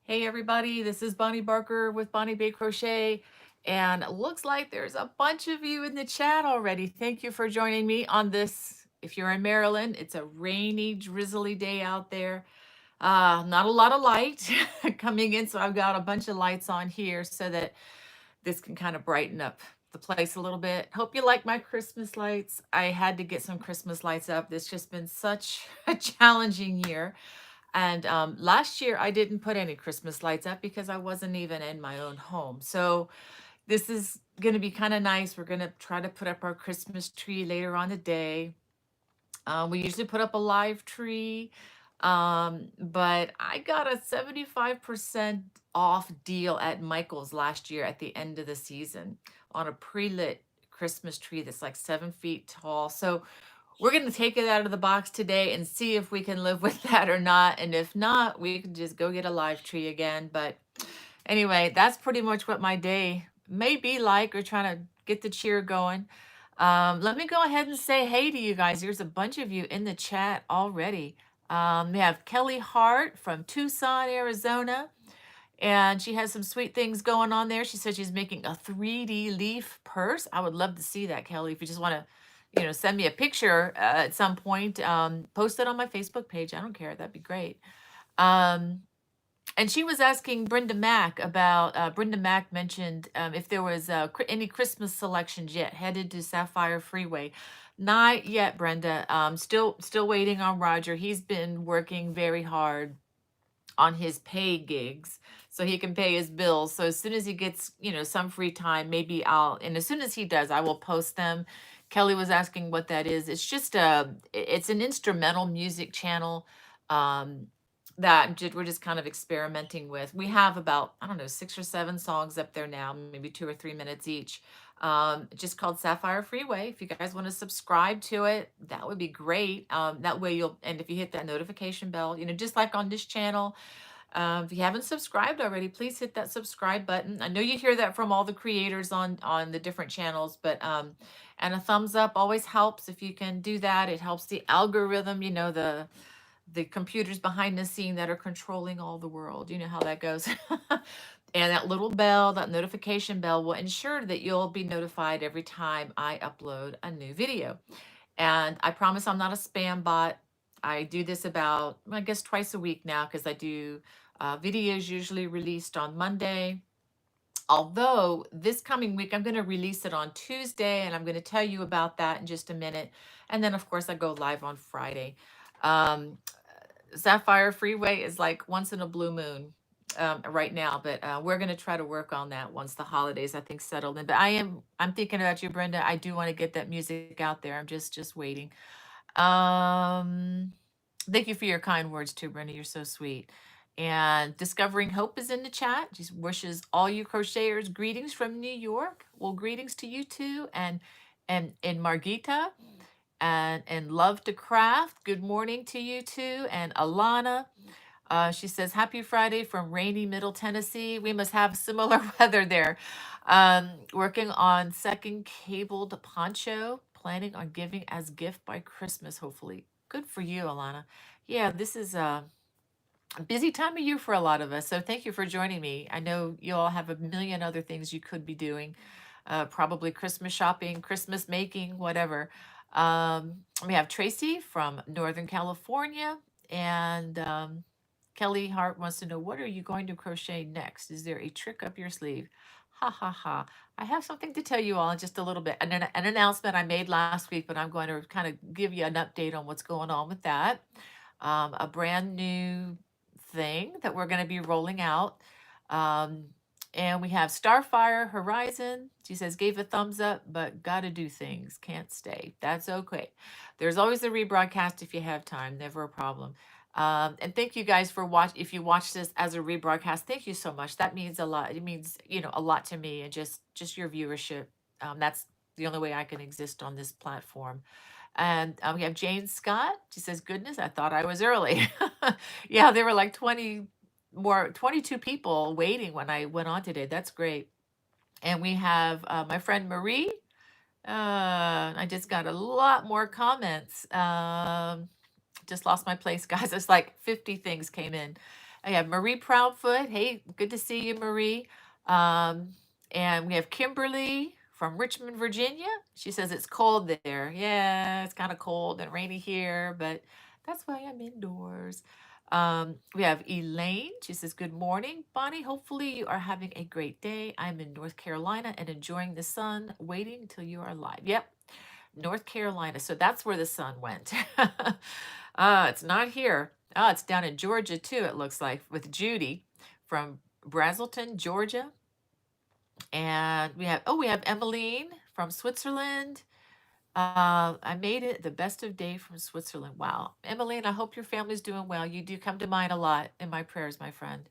Hey everybody, this is Bonnie Barker with Bonnie Bay Crochet, and it looks like there's a bunch of you in the chat already. Thank you for joining me on this. If you're in Maryland, it's a rainy, drizzly day out there. Not a lot of light coming in, so I've got a bunch of lights on here so that this can kind of brighten up the place a little bit. Hope you like my Christmas lights. I had to get some Christmas lights up. It's just been such a challenging year. And last year I didn't put any Christmas lights up because I wasn't even in my own home. So this is going to be kind of nice. We're going to try to put up our Christmas tree later on the day. We usually put up a live tree, but I got a 75% off deal at Michael's last year at the end of the season on a pre-lit Christmas tree that's like 7 feet tall. So we're going to take it out of the box today and see if we can live with that or not. And if not, we can just go get a live tree again. But anyway, that's pretty much what my day may be like. We're trying to get the cheer going. Let me go ahead and say hey to you guys. There's a bunch of you in the chat already. We have Kelly Hart from Tucson, Arizona, and she has some sweet things going on there. She said she's making a 3D leaf purse. I would love to see that, Kelly. If you just want to, send me a picture at some point, post it on my Facebook page. I don't care. That'd be great. Um, and she was asking Brenda Mack about, Brenda Mack mentioned if there was any Christmas selections yet headed to Sapphire Freeway. Not yet, Brenda. Still waiting on Roger. He's been working very hard on his pay gigs so he can pay his bills. So as soon as he gets, some free time, maybe and as soon as he does, I will post them. Kelly was asking what that is. It's just it's an instrumental music channel um, we're just kind of experimenting with. We have about, I don't know, 6 or 7 songs up there now, maybe 2 or 3 minutes each. Just called Sapphire Freeway. If you guys want to subscribe to it, that would be great. That way and if you hit that notification bell, just like on this channel, if you haven't subscribed already, please hit that subscribe button. I know you hear that from all the creators on the different channels, but and a thumbs up always helps if you can do that. It helps the algorithm, the computers behind the scene that are controlling all the world. You know how that goes. And that little bell, that notification bell will ensure that you'll be notified every time I upload a new video. And I promise I'm not a spam bot. I do this about, I guess, twice a week now because I do videos usually released on Monday. Although this coming week, I'm going to release it on Tuesday, and I'm going to tell you about that in just a minute. And then, of course, I go live on Friday. Sapphire Freeway is like once in a blue moon right now, but we're going to try to work on that once the holidays, I think, settled in. But I'm thinking about you, Brenda. I do want to get that music out there. I'm just waiting. Um, Thank you for your kind words too, Brenda. You're so sweet. And Discovering Hope is in the chat. She wishes all you crocheters greetings from New York. Well, greetings to you too, and Margita, and Love to Craft. Good morning to you too, and Alana. She says, Happy Friday from rainy Middle Tennessee. We must have similar weather there. Working on second cabled poncho, planning on giving as gift by Christmas, hopefully. Good for you, Alana. Yeah, this is a busy time of year for a lot of us. So thank you for joining me. I know you all have a million other things you could be doing, probably Christmas shopping, Christmas making, whatever. We have Tracy from Northern California, and Kelly Hart wants to know, what are you going to crochet next? Is there a trick up your sleeve? Ha ha ha. I have something to tell you all in just a little bit. An announcement I made last week, but I'm going to kind of give you an update on what's going on with that. A brand new thing that we're going to be rolling out. Um, and we have Starfire Horizon. She says, gave a thumbs up, but got to do things. Can't stay. That's okay. There's always a rebroadcast if you have time. Never a problem. And thank you guys for if you watch this as a rebroadcast, thank you so much. That means a lot. It means, a lot to me, and just your viewership. That's the only way I can exist on this platform. And we have Jane Scott. She says, goodness, I thought I was early. Yeah, there were like 22 people waiting when I went on today. That's great. And we have my friend Marie. I just got a lot more comments. Just lost my place, guys. It's like 50 things came in. I have Marie Proudfoot. Hey, good to see you, Marie. Um, and we have Kimberly from Richmond, Virginia. She says it's cold there. Yeah, it's kind of cold and rainy here, but that's why I'm indoors. We have Elaine. She says, good morning, Bonnie. Hopefully you are having a great day. I'm in North Carolina and enjoying the sun, waiting till you are live. Yep, North Carolina. So that's where the sun went. It's not here. It's down in Georgia too, it looks like, with Judy from Brazelton, Georgia. And we have Emmeline from Switzerland. I made it the best of day from Switzerland. Wow. Emmeline, I hope your family's doing well. You do come to mind a lot in my prayers, my friend.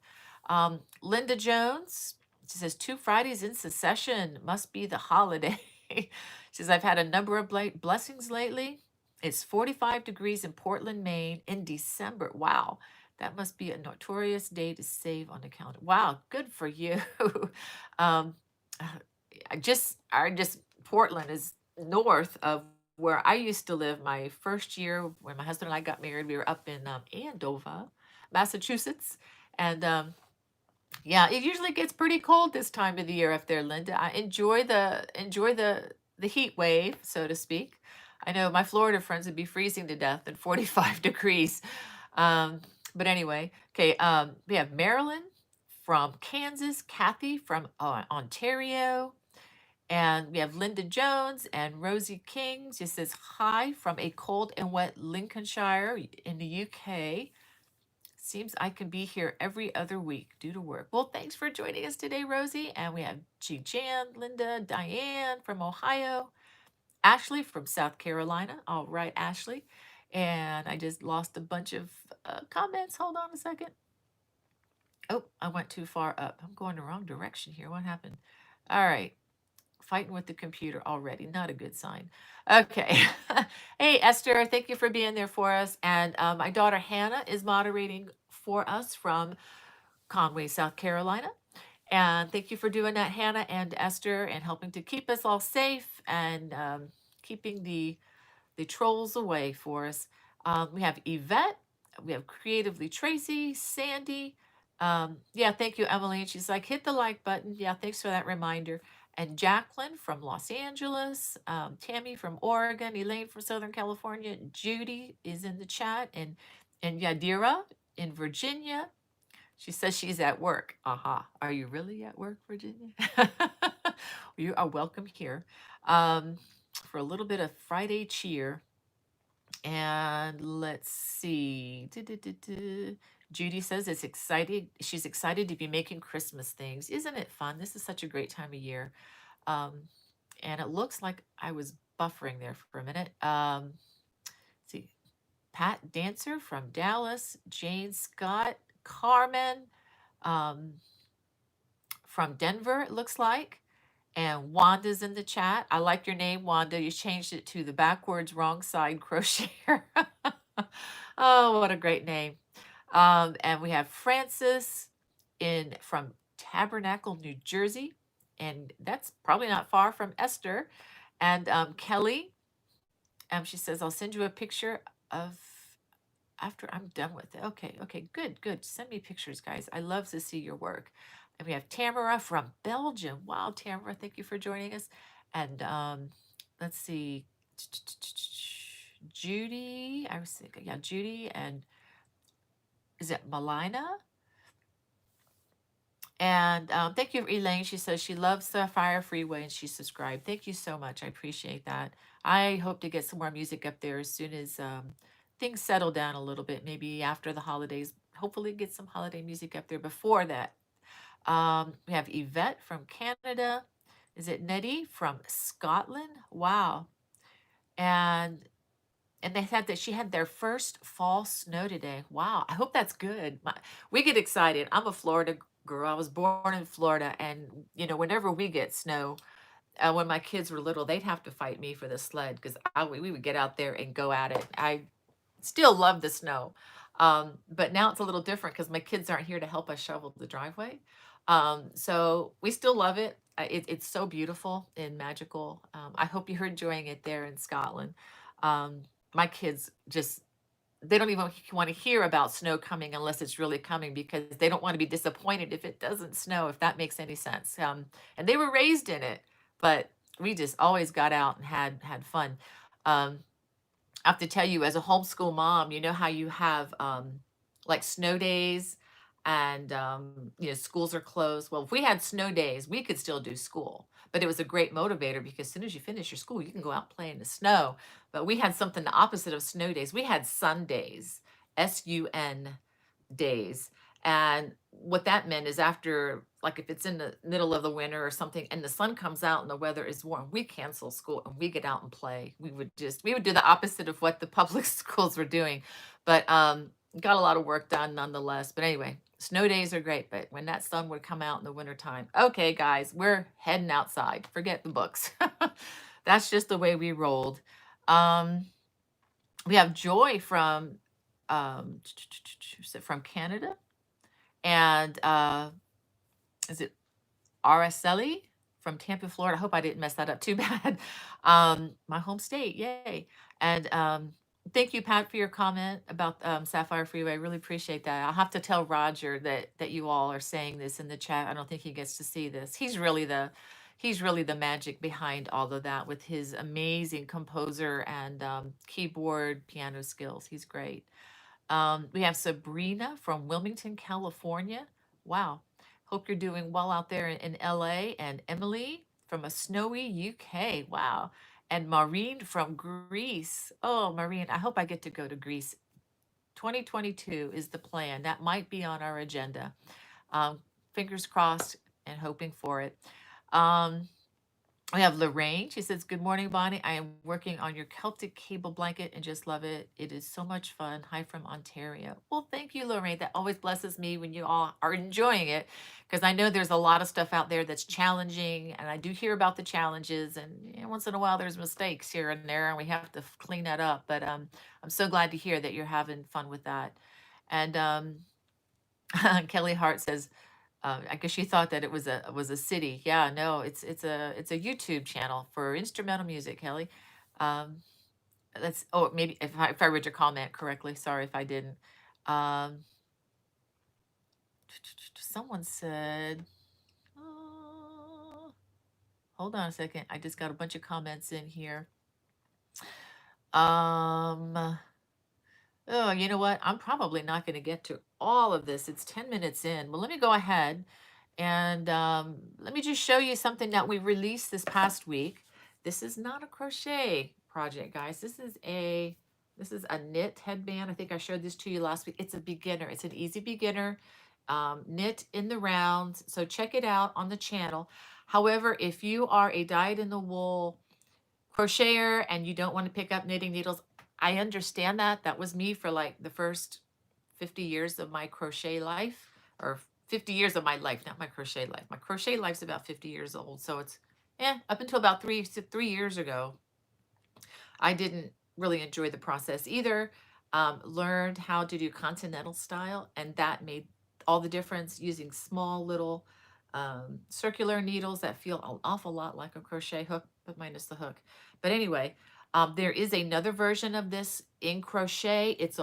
Linda Jones, she says, 2 Fridays in succession must be the holiday. She says, I've had a number of blessings lately. It's 45 degrees in Portland, Maine in December. Wow. That must be a notorious day to save on the calendar. Wow. Good for you. um, Portland is north of where I used to live. My first year when my husband and I got married, we were up in Andover, Massachusetts, and yeah, it usually gets pretty cold this time of the year up there, Linda. I enjoy the heat wave, so to speak. I know my Florida friends would be freezing to death at 45 degrees. Um, but anyway, okay, we have Marilyn from Kansas, Kathy from Ontario, and we have Linda Jones and Rosie King. Just says hi from a cold and wet Lincolnshire in the UK. Seems I can be here every other week due to work. Well, thanks for joining us today, Rosie. And we have G Jan, Linda, Diane from Ohio, Ashley from South Carolina. All right, Ashley. And I just lost a bunch of comments. Hold on a second. Oh, I went too far up. I'm going the wrong direction here. What happened? All right. Fighting with the computer already. Not a good sign. Okay. Hey, Esther, thank you for being there for us. And my daughter Hannah is moderating for us from Conway, South Carolina. And thank you for doing that, Hannah and Esther, and helping to keep us all safe and keeping the trolls away for us. We have Yvette, we have Creatively Tracy, Sandy. Yeah, thank you, Emily. She's like, hit the like button. Yeah, thanks for that reminder. And Jacqueline from Los Angeles, Tammy from Oregon, Elaine from Southern California, Judy is in the chat, and Yadira in Virginia. She says she's at work. Aha. Are you really at work, Virginia? You are welcome here for a little bit of Friday cheer. And let's see. Judy says it's excited. She's excited to be making Christmas things. Isn't it fun? This is such a great time of year. Um, and it looks like I was buffering there for a minute. Let's see. Pat Dancer from Dallas, Jane Scott, Carmen um, from Denver, it looks like. And Wanda's in the chat. I like your name, Wanda. You changed it to the backwards wrong side crocheter. Oh, what a great name. And we have Francis in from Tabernacle, New Jersey. And that's probably not far from Esther. And Kelly, she says, I'll send you a picture of after I'm done with it. Okay, okay, good, good. Send me pictures, guys. I love to see your work. And we have Tamara from Belgium. Wow, Tamara, thank you for joining us. And let's see, Judy. I was thinking, yeah, Judy, and is it Melina? And thank you, Elaine. She says she loves the Fire Freeway and she subscribed. Thank you so much. I appreciate that. I hope to get some more music up there as soon as things settle down a little bit, maybe after the holidays. Hopefully, get some holiday music up there before that. We have Yvette from Canada. Is it Nettie from Scotland? Wow. And they said that she had their first fall snow today. Wow. I hope that's good. We get excited. I'm a Florida girl. I was born in Florida. And, whenever we get snow, when my kids were little, they'd have to fight me for the sled because we would get out there and go at it. I still love the snow. But now it's a little different because my kids aren't here to help us shovel the driveway. So we still love it. It's so beautiful and magical. I hope you're enjoying it there in Scotland. My kids just they don't even want to hear about snow coming unless it's really coming, because they don't want to be disappointed if it doesn't snow, if that makes any sense. And they were raised in it, but we just always got out and had fun. Um, I have to tell you, as a homeschool mom, you know how you have like snow days, and schools are closed. Well, if we had snow days, we could still do school, but it was a great motivator because as soon as you finish your school, you can go out and play in the snow. But we had something the opposite of snow days. We had sun days, sun days. And what that meant is, after, like, if it's in the middle of the winter or something and the sun comes out and the weather is warm, we cancel school and we get out and play. We would do the opposite of what the public schools were doing. But got a lot of work done nonetheless. But anyway, snow days are great. But when that sun would come out in the wintertime, okay, guys, we're heading outside. Forget the books. That's just the way we rolled. Um, we have Joy um, from Canada, and is it Araceli from Tampa, Florida? I hope I didn't mess that up too bad. My home state, yay! And thank you, Pat, for your comment about Sapphire Freeway. I really appreciate that. I'll have to tell Roger that you all are saying this in the chat. I don't think he gets to see this. He's really the magic behind all of that, with his amazing composer and keyboard piano skills. He's great. We have Sabrina from Wilmington, California. Wow. Hope you're doing well out there in LA. And Emily from a snowy UK. Wow. And Maureen from Greece. Oh, Maureen, I hope I get to go to Greece. 2022 is the plan. That might be on our agenda. Fingers crossed and hoping for it. Um, we have Lorraine. She says, "Good morning, Bonnie. I am working on your Celtic cable blanket and just love it. It is so much fun. Hi from Ontario." Well, thank you, Lorraine. That always blesses me when you all are enjoying it, because I know there's a lot of stuff out there that's challenging, and I do hear about the challenges, and once in a while there's mistakes here and there, and we have to clean that up. But I'm so glad to hear that you're having fun with that. And Kelly Hart says, I guess she thought that it was a city. Yeah, no, it's a YouTube channel for instrumental music, Kelly. Um, that's maybe if I read your comment correctly. Sorry if I didn't. Um, someone said, hold on a second. I just got a bunch of comments in here. Um, Oh, you know what? I'm probably not going to get to all of this. It's 10 minutes in. Well, let me go ahead and let me just show you something that we released this past week. This is not a crochet project, guys. This is a knit headband. I think I showed this to you last week. It's a beginner. It's an easy beginner knit in the round. So check it out on the channel. However, if you are a dyed in the wool crocheter and you don't want to pick up knitting needles, I understand that. That was me for like the first 50 years of my crochet life, or 50 years of my life, not my crochet life. My crochet life's about 50 years old. So it's, up until about 3 years ago, I didn't really enjoy the process either. Learned how to do continental style, and that made all the difference, using small little circular needles that feel an awful lot like a crochet hook, but minus the hook. But anyway, there is another version of this in crochet. It's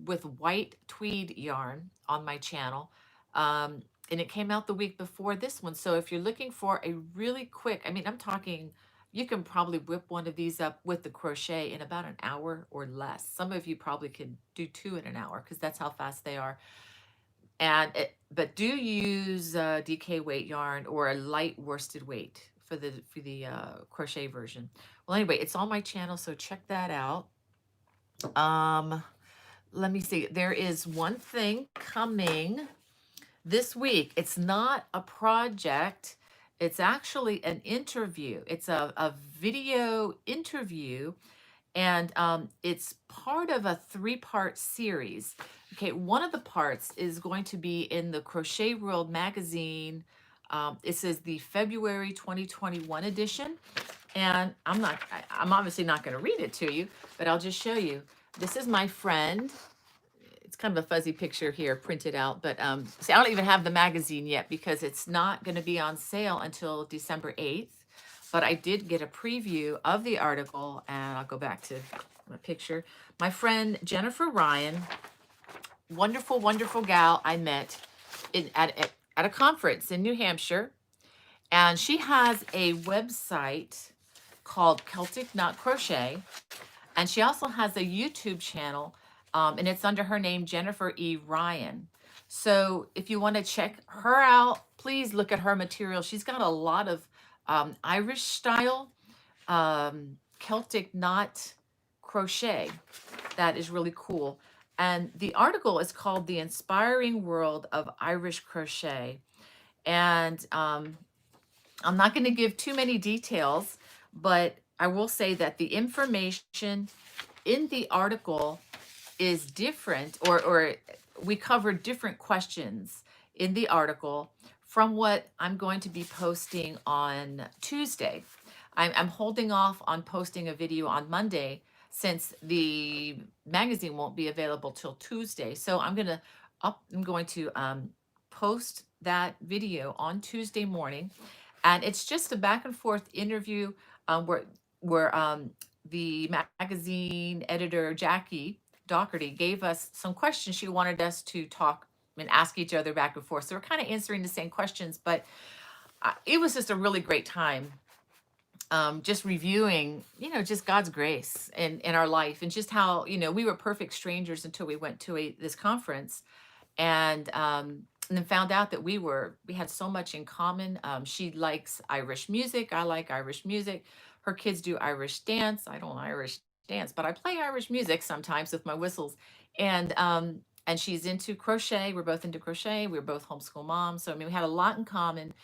with white tweed yarn on my channel. And it came out the week before this one. So if you're looking for a really quick, I'm talking, you can probably whip one of these up with the crochet in about an hour or less. Some of you probably could do two in an hour, because that's how fast they are. But do use DK weight yarn or a light worsted weight for the crochet version. Well, anyway, it's on my channel, so check that out. Let me see. There is one thing coming this week. It's not a project. It's actually an interview. It's a video interview, and it's part of a 3-part series. Okay, one of the parts is going to be in the Crochet World magazine. It says the February 2021 edition, and I'm obviously not going to read it to you, but I'll just show you. This is my friend. It's kind of a fuzzy picture here printed out, but see, I don't even have the magazine yet because it's not going to be on sale until December 8th. But I did get a preview of the article, and I'll go back to a picture. My friend Jennifer Ryan, wonderful, wonderful gal I met at a conference in New Hampshire. And she has a website called Celtic Knot Crochet. And she also has a YouTube channel, and it's under her name, Jennifer E. Ryan. So if you want to check her out, please look at her material. She's got a lot of Irish style Celtic knot crochet that is really cool. And the article is called The Inspiring World of Irish Crochet. And I'm not going to give too many details, but I will say that the information in the article is different, or we cover different questions in the article from what I'm going to be posting on Tuesday. I'm holding off on posting a video on Monday since the magazine won't be available till Tuesday. So I'm going to post that video on Tuesday morning, and it's just a back and forth interview where the magazine editor Jackie Doherty gave us some questions she wanted us to talk and ask each other back and forth. So we're kind of answering the same questions, but it was just a really great time, just reviewing, just God's grace in our life, and just how, we were perfect strangers until we went to this conference, and then found out that we had so much in common. She likes Irish music. I like Irish music. Her kids do Irish dance. I don't Irish dance, but I play Irish music sometimes with my whistles. And she's into crochet. We're both into crochet. We're both homeschool moms. So I mean, we had a lot in common,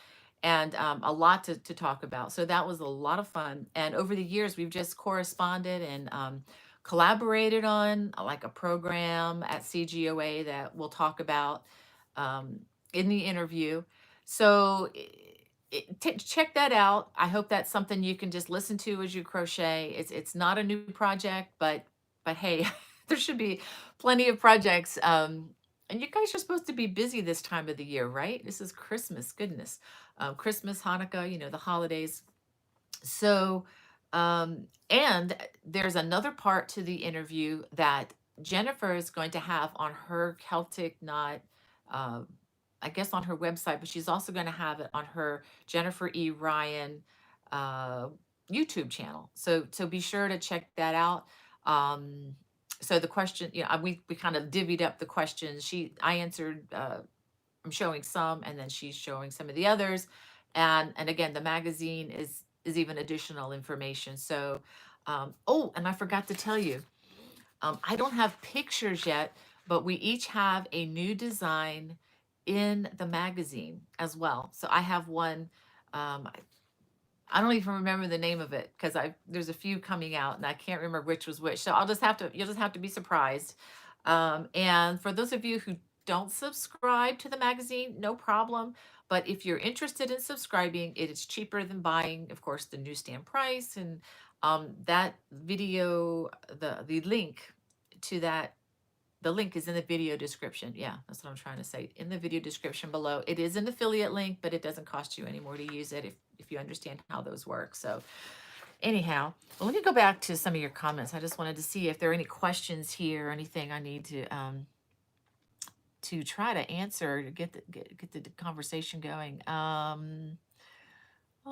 and a lot to talk about. So that was a lot of fun. And over the years, we've just corresponded and collaborated on like a program at CGOA that we'll talk about in the interview. So check that out. I hope that's something you can just listen to as you crochet. It's not a new project, but hey, there should be plenty of projects. And you guys are supposed to be busy this time of the year, right? This is Christmas, goodness. Christmas, Hanukkah, the holidays. So, and there's another part to the interview that Jennifer is going to have on her Celtic knot, uh, I guess on her website, but she's also going to have it on her Jennifer E. Ryan uh, YouTube channel. So be sure to check that out. So the question, we kind of divvied up the questions. I answered. I'm showing some, and then she's showing some of the others, and again, the magazine is even additional information. So, oh, and I forgot to tell you, I don't have pictures yet, but we each have a new design in the magazine as well. So I have one. I don't even remember the name of it because there's a few coming out and I can't remember which was which. So you'll just have to be surprised. And for those of you who don't subscribe to the magazine, no problem. But if you're interested in subscribing, it is cheaper than buying, of course, the newsstand price. And that video, the link to that, the link is in the video description. Yeah, that's what I'm trying to say. In the video description below. It is an affiliate link, but it doesn't cost you any more to use it if you understand how those work. So anyhow, well, let me go back to some of your comments. I just wanted to see if there are any questions here or anything I need to try to answer to get the conversation going.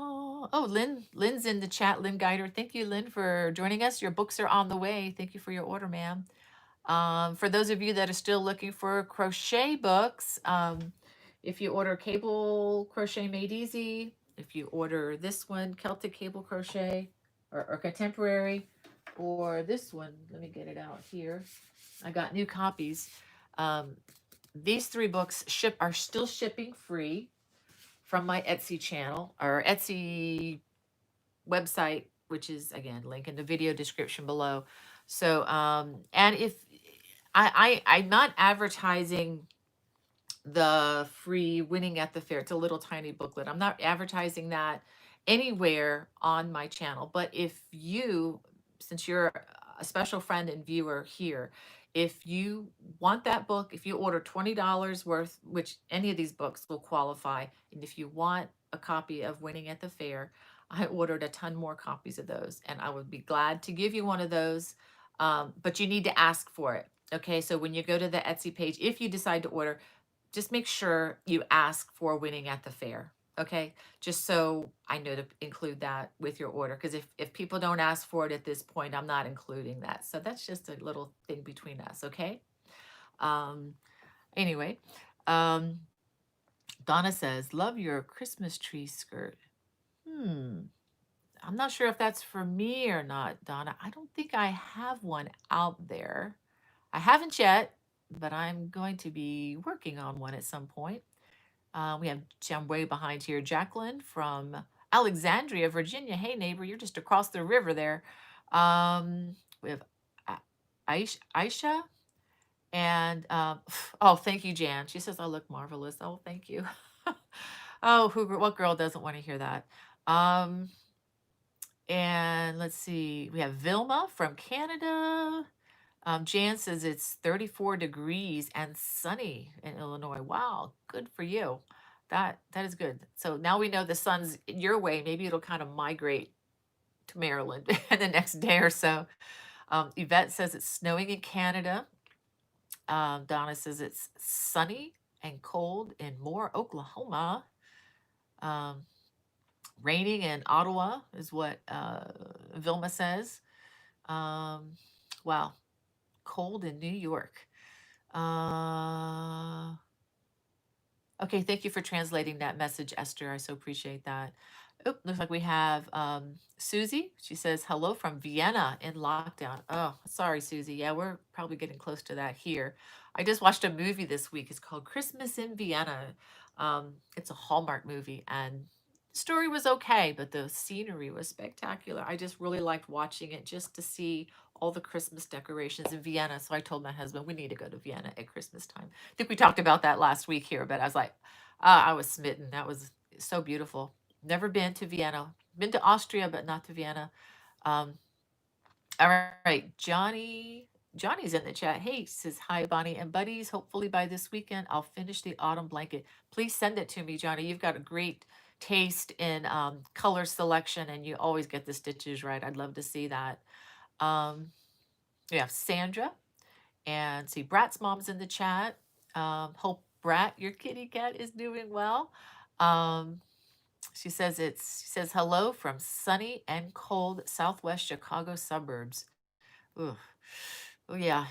Lynn's in the chat. Lynn Guider. Thank you, Lynn, for joining us. Your books are on the way. Thank you for your order, ma'am. For those of you that are still looking for crochet books, if you order Cable Crochet Made Easy, if you order this one, Celtic Cable Crochet, or Contemporary, or this one, let me get it out here. I got new copies. These 3 books are still shipping free from my Etsy channel or Etsy website, which is again link in the video description below. So and if I'm not advertising the free Winning at the Fair, it's a little tiny booklet, I'm not advertising that anywhere on my channel. But if you, since you're a special friend and viewer here, if you want that book, if you order $20 worth, which any of these books will qualify, and if you want a copy of Winning at the Fair, I ordered a ton more copies of those, and I would be glad to give you one of those. but you need to ask for it. Okay, so when you go to the Etsy page, if you decide to order, just make sure you ask for winning at the fair. Okay, just so I know to include that with your order. Because if people don't ask for it at this point, I'm not including that. So that's just a little thing between us. Okay. Um, anyway, um, Donna says, "Love your Christmas tree skirt." Hmm. I'm not sure if that's for me or not, Donna. I don't think I have one out there. I haven't yet, but I'm going to be working on one at some point. We have way behind here, Jacqueline from Alexandria, Virginia. Hey, neighbor, you're just across the river there. We have Aisha and oh, thank you, Jan. She says I look marvelous. Oh, thank you. Oh, what girl doesn't want to hear that? Um, and let's see, we have Vilma from Canada. Jan says it's 34 degrees and sunny in Illinois. Wow, good for you. That is good. So now we know the sun's your way. Maybe it'll kind of migrate to Maryland in the next day or so. Yvette says it's snowing in Canada. Donna says it's sunny and cold in Moore, Oklahoma. Um, Raining in Ottawa is what Vilma says. Wow, cold in New York. Uh, okay, thank you for translating that message, Esther. I so appreciate that. Oh, looks like we have Susie. She says, hello from Vienna in lockdown. Oh, sorry, Susie. Yeah, we're probably getting close to that here. I just watched a movie this week. It's called Christmas in Vienna. It's a Hallmark movie, and the story was okay, but the scenery was spectacular. I just really liked watching it just to see all the Christmas decorations in Vienna. So I told my husband, we need to go to Vienna at Christmas time. I think we talked about that last week here, but I was like, I was smitten. That was so beautiful. Never been to Vienna. Been to Austria, but not to Vienna. Um, all right, Johnny. Johnny's in the chat. Hey, says hi, Bonnie and buddies. Hopefully by this weekend, I'll finish the autumn blanket. Please send it to me, Johnny. You've got a great taste in color selection, and you always get the stitches right. I'd love to see that. We have Sandra, and see Brat's mom's in the chat. Hope Brat, your kitty cat, is doing well. Um, she says hello from sunny and cold Southwest Chicago suburbs. Ooh. Oh yeah,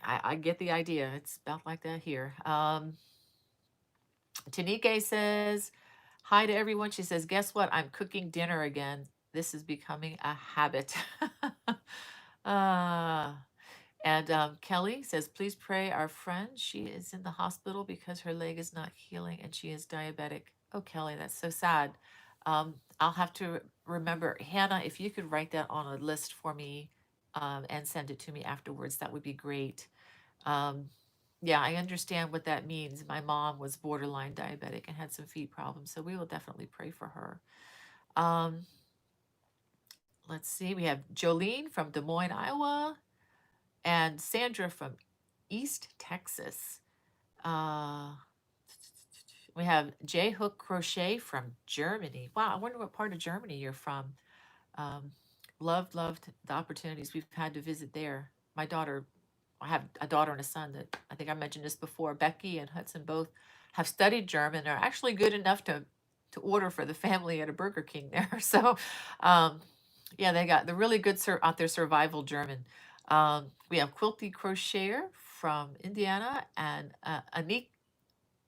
I get the idea. It's about like that here. Tanike says hi to everyone. She says, guess what? I'm cooking dinner again. This is becoming a habit. uh, and Kelly says, please pray our friend. She is in the hospital because her leg is not healing and she is diabetic. Oh, Kelly, that's so sad. I'll have to remember. Hannah, if you could write that on a list for me and send it to me afterwards, that would be great. Um, yeah, I understand what that means. My mom was borderline diabetic and had some feet problems, so we will definitely pray for her. Um, let's see, we have Jolene from Des Moines, Iowa, and Sandra from East Texas. We have J Hook Crochet from Germany. Wow, I wonder what part of Germany you're from. Um, loved the opportunities we've had to visit there. My daughter, I have a daughter and a son that I think I mentioned this before. Becky and Hudson both have studied German. Are actually good enough to order for the family at a Burger King there. So, um, yeah, they got the really good out there survival German. We have Quilty Crocheter from Indiana and Anik,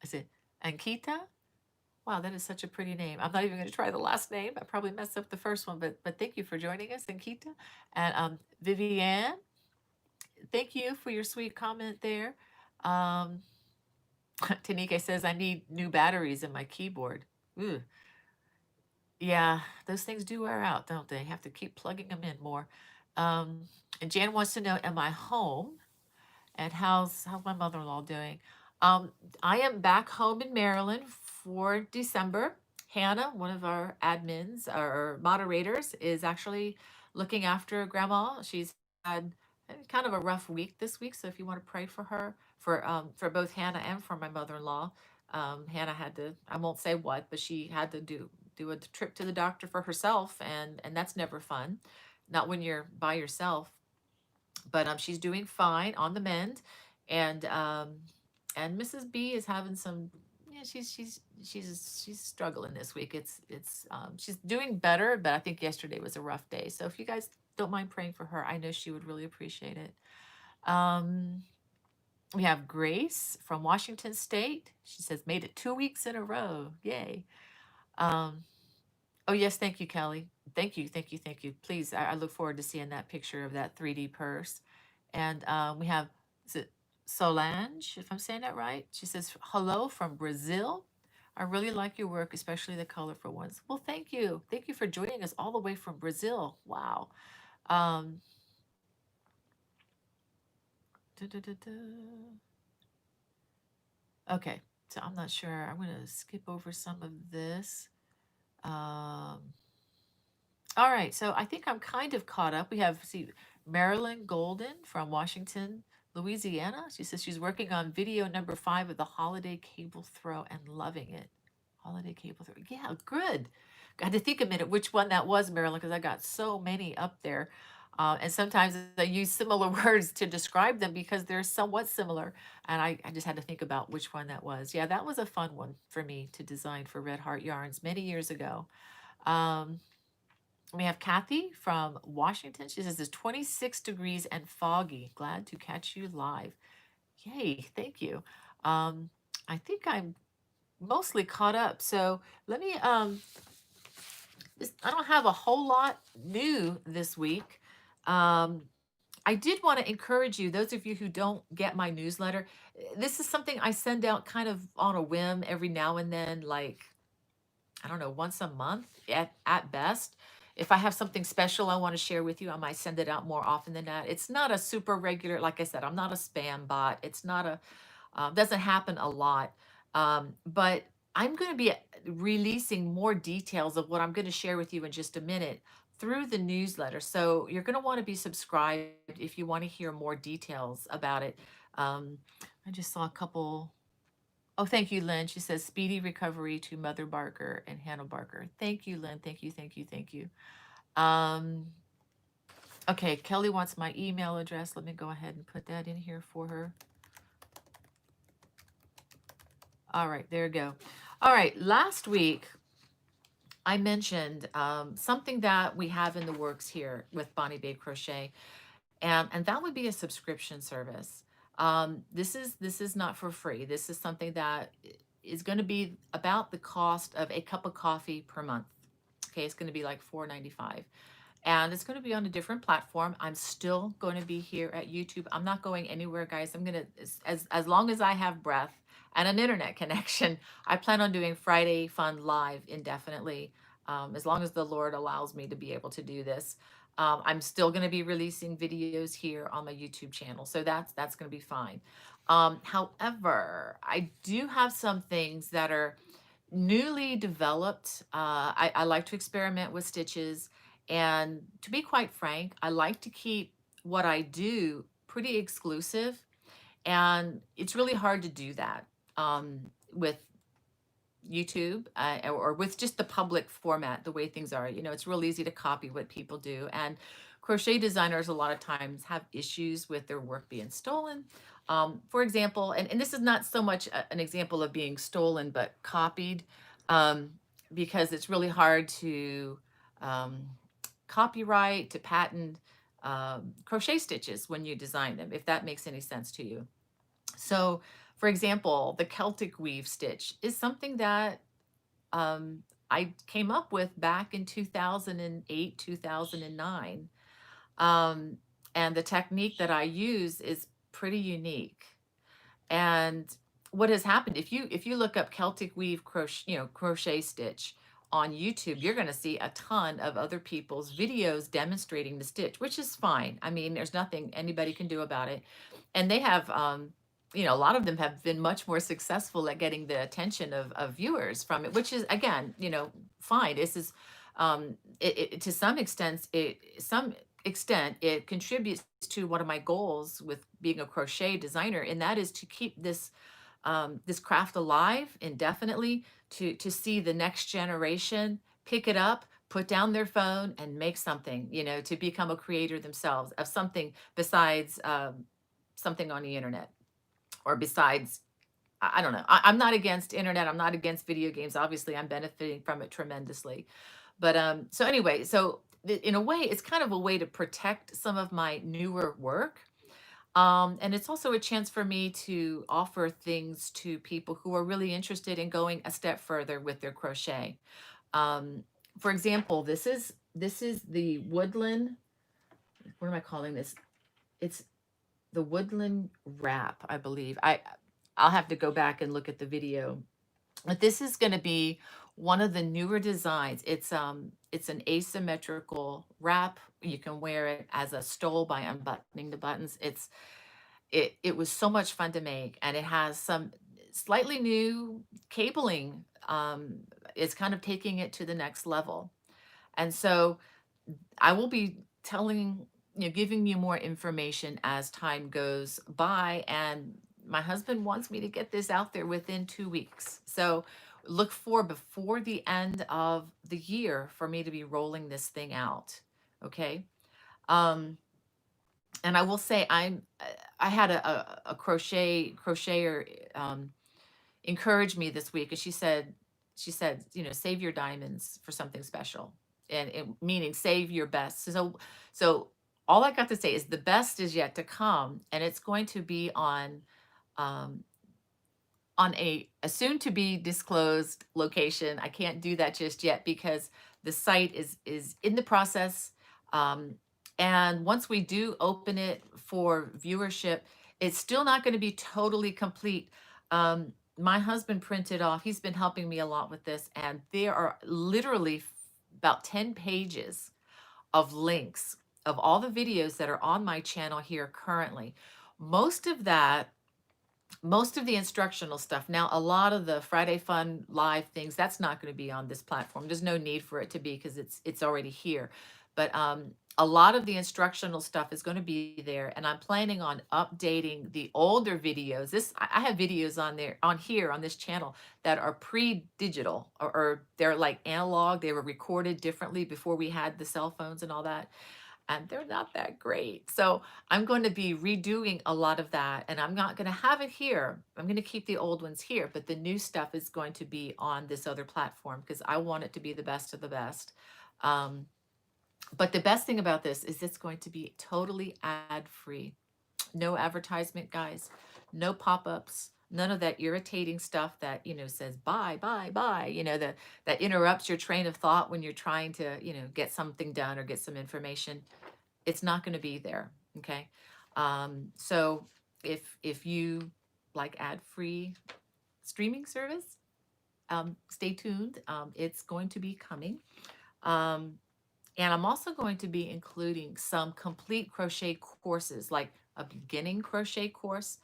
is it Ankita? Wow, that is such a pretty name. I'm not even going to try the last name. I probably messed up the first one, but thank you for joining us, Ankita. And Vivienne, thank you for your sweet comment there. Um, Tanike says, I need new batteries in my keyboard. Ooh. Yeah, those things do wear out, don't they? Have to keep plugging them in more. And Jan wants to know, am I home? And how's my mother-in-law doing? Um, I am back home in Maryland for December. Hannah, one of our admins or moderators, is actually looking after Grandma. She's had kind of a rough week this week, so if you want to pray for her, for both Hannah and for my mother-in-law, Hannah had to, I won't say what, but she had to do a trip to the doctor for herself, and that's never fun, not when you're by yourself. but she's doing fine on the mend, and Mrs. B is having some. Yeah, she's struggling this week. She's doing better, but I think yesterday was a rough day. So if you guys don't mind praying for her, I know she would really appreciate it. Um, we have Grace from Washington State. She says, made it 2 weeks in a row. Yay. Um, oh, yes. Thank you, Kelly. Thank you. Thank you. Thank you. Please, I look forward to seeing that picture of that 3D purse. And we have, is it Solange, if I'm saying that right? She says, hello from Brazil. I really like your work, especially the colorful ones. Well, thank you. Thank you for joining us all the way from Brazil. Wow. Um, duh, duh, duh, duh. Okay, so I'm not sure. I'm going to skip over some of this. Um, all right, so I think I'm kind of caught up. We have, see, Marilyn Golden from Washington, Louisiana. She says she's working on video number 5 of the holiday cable throw and loving it. Holiday cable throw. Yeah, good. Got to think a minute which one that was, Marilyn, because I got so many up there. And sometimes I use similar words to describe them because they're somewhat similar. And I just had to think about which one that was. Yeah, that was a fun one for me to design for Red Heart Yarns many years ago. Um, we have Kathy from Washington. She says it's 26 degrees and foggy. Glad to catch you live. Yay, thank you. I think I'm mostly caught up. So let me I don't have a whole lot new this week. Um, I did want to encourage you, those of you who don't get my newsletter, this is something I send out kind of on a whim every now and then, like, I don't know, once a month at best. If I have something special I want to share with you, I might send it out more often than that. It's not a super regular, like I said, I'm not a spam bot. It's not a, doesn't happen a lot. But I'm going to be releasing more details of what I'm going to share with you in just a minute through the newsletter. So you're going to want to be subscribed if you want to hear more details about it. I just saw a couple. Oh, thank you, Lynn. She says, speedy recovery to Mother Barker and Hannah Barker. Thank you, Lynn. Thank you, thank you, thank you. Um, okay, Kelly wants my email address. Let me go ahead and put that in here for her. All right, there you go. All right, last week I mentioned something that we have in the works here with Bonnie Babe Crochet, and that would be a subscription service. This is not for free. This is something that is going to be about the cost of a cup of coffee per month. Okay, it's going to be like $4.95, and it's going to be on a different platform. I'm still going to be here at YouTube. I'm not going anywhere, guys. I'm going to, as long as I have breath and an internet connection, I plan on doing Friday Fun Live indefinitely, as long as the Lord allows me to be able to do this. I'm still going to be releasing videos here on my YouTube channel, so that's going to be fine. However, I do have some things that are newly developed. I like to experiment with stitches, and to be quite frank, I like to keep what I do pretty exclusive, and it's really hard to do that with YouTube, or with just the public format, the way things are. It's real easy to copy what people do. And crochet designers, a lot of times, have issues with their work being stolen. For example, and this is not so much an example of being stolen, but copied, um, because it's really hard to um, copyright, to patent crochet stitches when you design them, if that makes any sense to you. So, for example, the Celtic weave stitch is something that um, I came up with back in 2008, 2009. Um, and the technique that I use is pretty unique. And what has happened, if you look up Celtic weave crochet stitch on YouTube, you're going to see a ton of other people's videos demonstrating the stitch, which is fine. I mean, there's nothing anybody can do about it. And they have, a lot of them have been much more successful at getting the attention of viewers from it, which is, again, fine. This is, to some extent, it contributes to one of my goals with being a crochet designer, and that is to keep this craft alive indefinitely, to see the next generation pick it up, put down their phone and make something, to become a creator themselves of something besides something on the internet, or besides, I don't know. I'm not against internet. I'm not against video games. Obviously, I'm benefiting from it tremendously. But so anyway, so in a way, it's kind of a way to protect some of my newer work. And it's also a chance for me to offer things to people who are really interested in going a step further with their crochet. Um, for example, this is the Woodland. What am I calling this? It's the Woodland Wrap, I believe. I'll have to go back and look at the video. But this is going to be one of the newer designs. It's an asymmetrical wrap. You can wear it as a stole by unbuttoning the buttons. It was so much fun to make, and it has some slightly new cabling. It's kind of taking it to the next level. And so I will be giving you more information as time goes by. And my husband wants me to get this out there within 2 weeks. So look for before the end of the year for me to be rolling this thing out. Okay. Um, and I will say I had a crocheter encourage me this week, and she said, save your diamonds for something special, and meaning save your best. So all I got to say is the best is yet to come, and it's going to be um, on a soon to be disclosed location. I can't do that just yet because the site is in the process. Um, and once we do open it for viewership, it's still not going to be totally complete. My husband printed off, he's been helping me a lot with this, and there are literally about 10 pages of links of all the videos that are on my channel here currently. Most of that most of the instructional stuff. Now, a lot of the Friday Fun live things, that's not going to be on this platform. There's no need for it to be because it's already here. But a lot of the instructional stuff is going to be there, and I'm planning on updating the older videos. I have videos on there, on here, on this channel that are pre-digital, or they're like analog. They were recorded differently before we had the cell phones and all that, and they're not that great. So I'm going to be redoing a lot of that, and I'm not going to have it here. I'm going to keep the old ones here, but the new stuff is going to be on this other platform because I want it to be the best of the best. But the best thing about this is it's going to be totally ad-free. No advertisement, guys. No pop-ups. None of that irritating stuff that, says buy, buy, buy, that interrupts your train of thought when you're trying to, get something done or get some information. It's not going to be there. Okay. So if you like ad-free streaming service, stay tuned. It's going to be coming. And I'm also going to be including some complete crochet courses, like a beginning crochet course.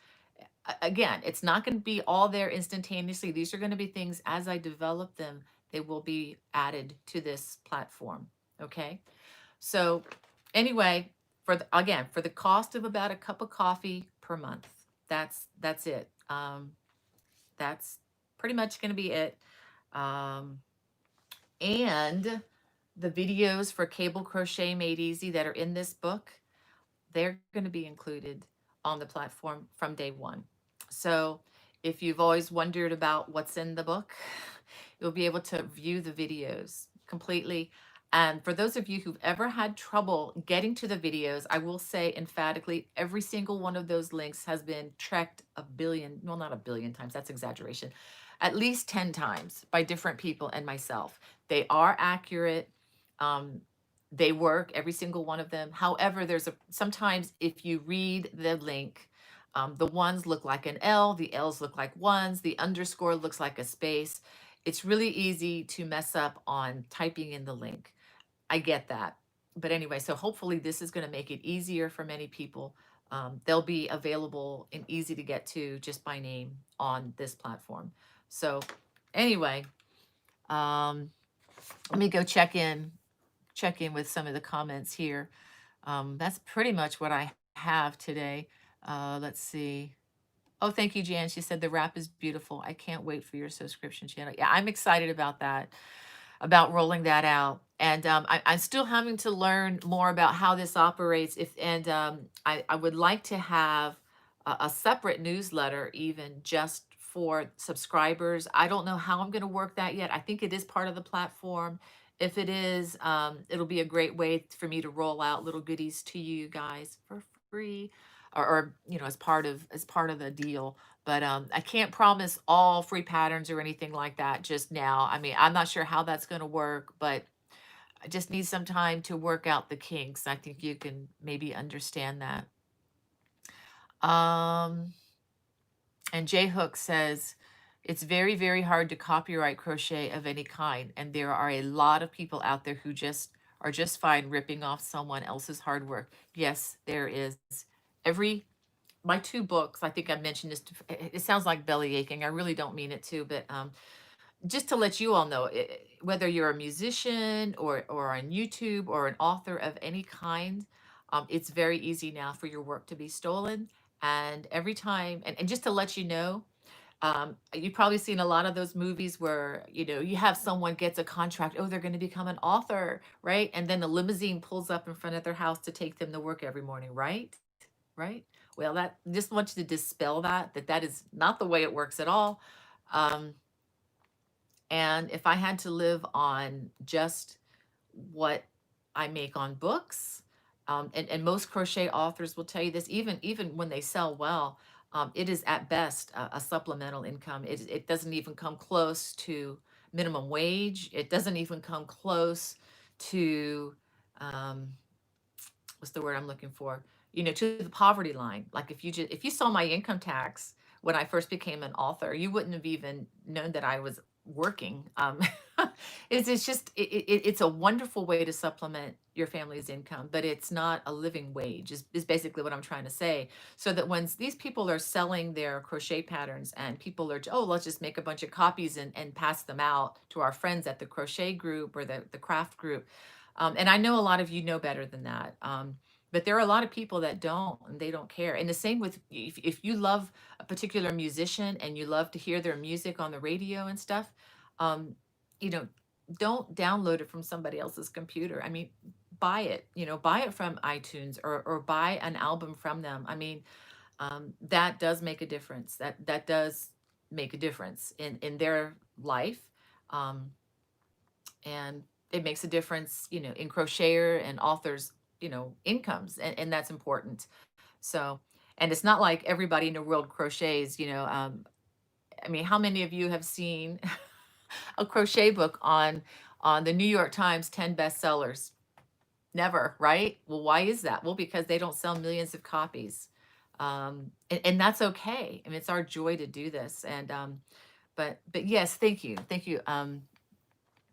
Again, it's not going to be all there instantaneously. These are going to be things as I develop them, they will be added to this platform. Okay. So anyway, for the cost of about a cup of coffee per month, that's it. That's pretty much going to be it. Um, and the videos for Cable Crochet Made Easy that are in this book, they're going to be included on the platform from day one. So if you've always wondered about what's in the book, you'll be able to view the videos completely. And for those of you who've ever had trouble getting to the videos, I will say emphatically, every single one of those links has been checked a billion, well, not a billion times, that's exaggeration, at least 10 times by different people and myself. They are accurate. They work, every single one of them. However, sometimes if you read the link, the ones look like an L, the L's look like ones, the underscore looks like a space. It's really easy to mess up on typing in the link. I get that. But anyway, so hopefully this is going to make it easier for many people. They'll be available and easy to get to just by name on this platform. So anyway, let me go check in with some of the comments here. That's pretty much what I have today. Let's see. Oh, thank you, Jan. She said the wrap is beautiful. I can't wait for your subscription channel. Yeah, I'm excited about that. about rolling that out. And I'm still having to learn more about how this operates. If and I would like to have a separate newsletter, even just for subscribers. I don't know how I'm going to work that yet. I think it is part of the platform. If it is, it'll be a great way for me to roll out little goodies to you guys for free, or as part of the deal. But I can't promise all free patterns or anything like that just now. I mean, I'm not sure how that's going to work, but I just need some time to work out the kinks. I think you can maybe understand that. Um, and J Hook says, it's very, very hard to copyright crochet of any kind. And there are a lot of people out there who just are just fine ripping off someone else's hard work. Yes, there is. Every My two books, I think I mentioned this, it sounds like belly aching. I really don't mean it to, but just to let you all know, whether you're a musician or on YouTube or an author of any kind, it's very easy now for your work to be stolen. And every time, and just to let you know, you've probably seen a lot of those movies where, you have someone gets a contract, oh, they're going to become an author, right? And then the limousine pulls up in front of their house to take them to work every morning, right? Right? Well, that just want you to dispel that is not the way it works at all. Um, and if I had to live on just what I make on books, and most crochet authors will tell you this, even when they sell well, it is at best a supplemental income. It doesn't even come close to minimum wage. It doesn't even come close to um, what's the word I'm looking for? To the poverty line. Like if you saw my income tax when I first became an author, you wouldn't have even known that I was working. It's just it's a wonderful way to supplement your family's income, but it's not a living wage. Is basically what I'm trying to say. So that when these people are selling their crochet patterns and people are, oh, let's just make a bunch of copies and pass them out to our friends at the crochet group or the craft group, and I know a lot of you know better than that. But there are a lot of people that don't, and they don't care. And the same with, if you love a particular musician and you love to hear their music on the radio and stuff, um, you know, don't download it from somebody else's computer. I mean, buy it, buy it from iTunes, or buy an album from them. I mean, that does make a difference. That does make a difference in their life. Um, and it makes a difference, in crocheter and authors, incomes, and that's important. So, and it's not like everybody in the world crochets, I mean, how many of you have seen a crochet book on the New York Times 10 bestsellers? Never, right? Well, why is that? Well, because they don't sell millions of copies. And that's okay. I mean, it's our joy to do this. And but yes, thank you. Thank you.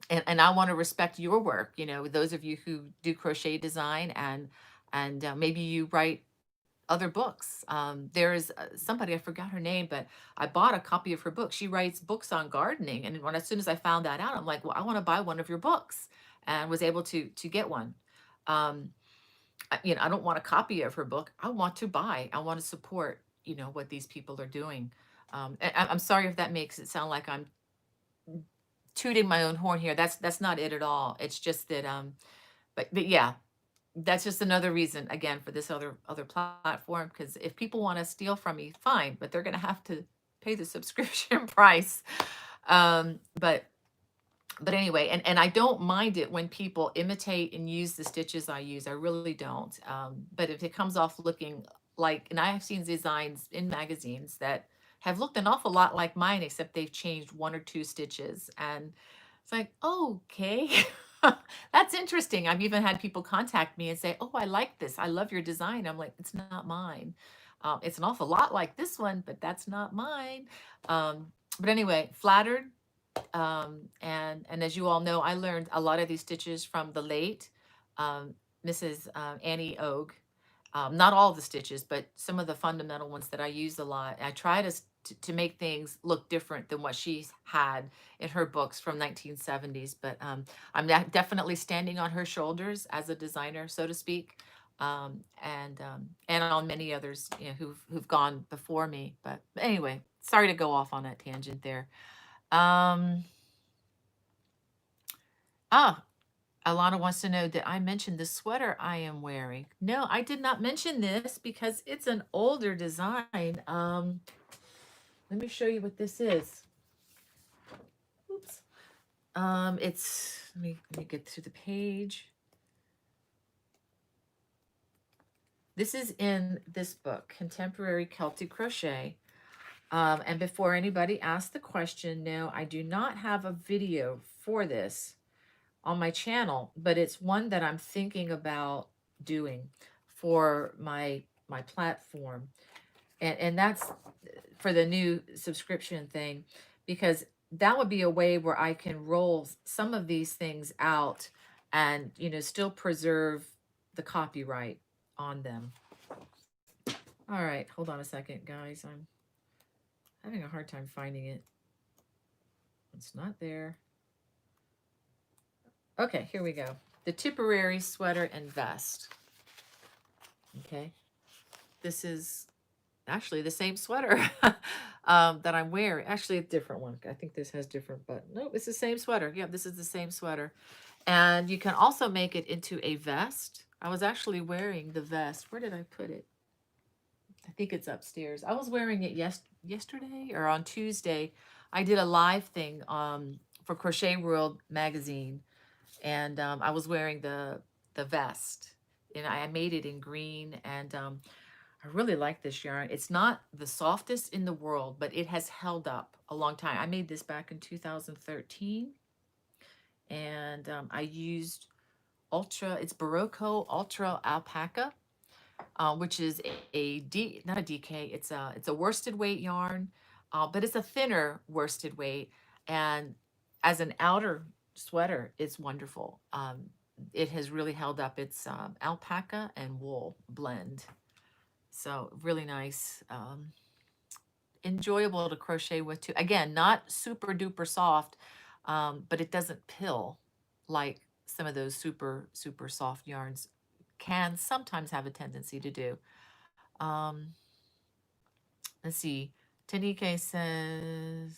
And I want to respect your work. Those of you who do crochet design, and maybe you write other books. There is somebody, I forgot her name, but I bought a copy of her book. She writes books on gardening, and as soon as I found that out, I'm like, well, I want to buy one of your books, and was able to get one. Um, I don't want a copy of her book. I want to buy. I want to support. What these people are doing. And I'm sorry if that makes it sound like I'm tooting my own horn here. That's not it at all. It's just that but yeah, that's just another reason again for this other platform, because if people want to steal from me, fine, but they're going to have to pay the subscription price. But anyway, and I don't mind it when people imitate and use the stitches I use. I really don't. But if it comes off looking like, and I have seen designs in magazines that have looked an awful lot like mine, except they've changed one or two stitches. And it's like, okay, that's interesting. I've even had people contact me and say, oh, I like this. I love your design. I'm like, it's not mine. It's an awful lot like this one, but that's not mine. But anyway, flattered, and as you all know, I learned a lot of these stitches from the late um, Mrs. Annie Ogue. Not all the stitches, but some of the fundamental ones that I use a lot. I try to make things look different than what she had in her books from 1970s. But I'm definitely standing on her shoulders as a designer, so to speak, and on many others, who've gone before me. But anyway, sorry to go off on that tangent there. Um, Ah, Alana wants to know that I mentioned the sweater I am wearing. No, I did not mention this because it's an older design. Let me show you what this is. Oops. It's let me get to the page. This is in this book, Contemporary Celtic Crochet. And before anybody asks the question, no, I do not have a video for this on my channel, but it's one that I'm thinking about doing for my platform. And that's for the new subscription thing, because that would be a way where I can roll some of these things out and, still preserve the copyright on them. All right, hold on a second, guys. I'm having a hard time finding it. It's not there. Okay, here we go. The Tipperary sweater and vest. Okay. This is actually the same sweater that I'm wearing. Actually, a different one. I think this has different, but no, it's the same sweater. Yeah, this is the same sweater. And you can also make it into a vest. I was actually wearing the vest. Where did I put it? I think it's upstairs. I was wearing it yesterday or on Tuesday. I did a live thing for Crochet World magazine, and I was wearing the vest, and I made it in green, and I really like this yarn. It's not the softest in the world, but it has held up a long time. I made this back in 2013, and I used it's Barocco Ultra Alpaca, which is not a DK. It's a worsted weight yarn, but it's a thinner worsted weight, and as an outer sweater, it's wonderful. It has really held up. It's alpaca and wool blend, so really nice. Enjoyable to crochet with too. Again, not super duper soft, but it doesn't pill like some of those super soft yarns can sometimes have a tendency to do. Um, let's see. Tanike says,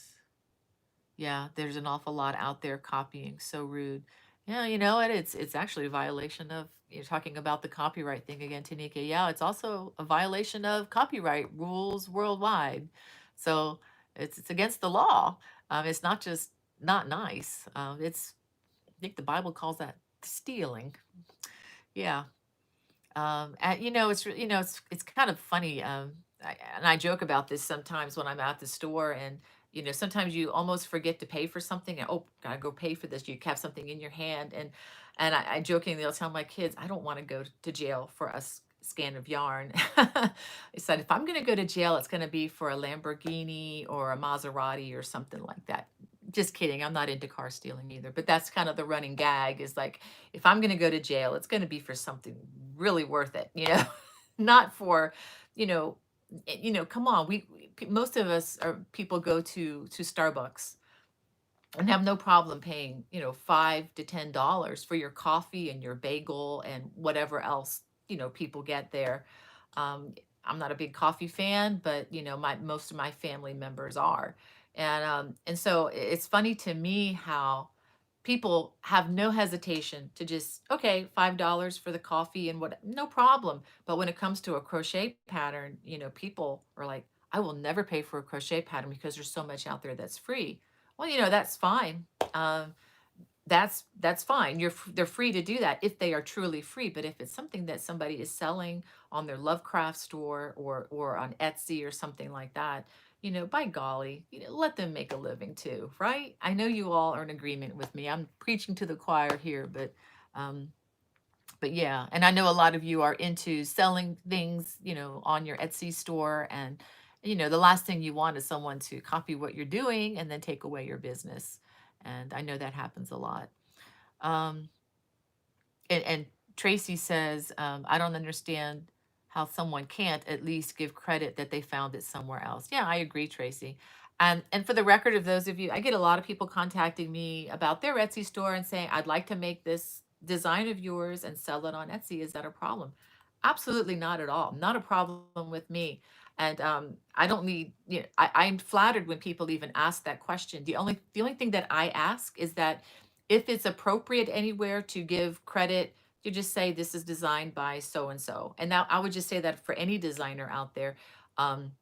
yeah, there's an awful lot out there copying. So rude. Yeah, you know what? It's actually a violation of, you're talking about the copyright thing again, Tanika. Yeah, it's also a violation of copyright rules worldwide. So it's against the law. It's not just not nice. It's, I think the Bible calls that stealing. Yeah. And it's kind of funny. And I joke about this sometimes when I'm at the store, and sometimes you almost forget to pay for something, and oh, gotta go pay for this. You have something in your hand, and I jokingly will tell my kids, I don't want to go to jail for a scan of yarn. I said, if I'm going to go to jail, it's going to be for a Lamborghini or a Maserati or something like that. Just kidding. I'm not into car stealing either, but that's kind of the running gag, is like, if I'm going to go to jail, it's going to be for something really worth it, not for, you know, come on, most of us are people go to Starbucks and have no problem paying, $5 to $10 for your coffee and your bagel and whatever else, people get there. Um, I'm not a big coffee fan, but my most of my family members are. And so it's funny to me how people have no hesitation to just, okay, $5 for the coffee and what, no problem. But when it comes to a crochet pattern, people are like, I will never pay for a crochet pattern because there's so much out there that's free. Well, that's fine. Um, that's fine. They're free to do that if they are truly free. But if it's something that somebody is selling on their Lovecraft store or on Etsy or something like that, by golly, let them make a living too, right? I know you all are in agreement with me. I'm preaching to the choir here, um, but yeah, and I know a lot of you are into selling things, on your Etsy store, and the last thing you want is someone to copy what you're doing and then take away your business. And I know that happens a lot. Um, and Tracy says, I don't understand how someone can't at least give credit that they found it somewhere else. Yeah, I agree, Tracy. And for the record of those of you, I get a lot of people contacting me about their Etsy store and saying, I'd like to make this design of yours and sell it on Etsy. Is that a problem? Absolutely not at all. Not a problem with me. And I don't need, I'm flattered when people even ask that question. The only thing that I ask is that if it's appropriate anywhere to give credit, you just say this is designed by so and so. And now I would just say that for any designer out there. Um,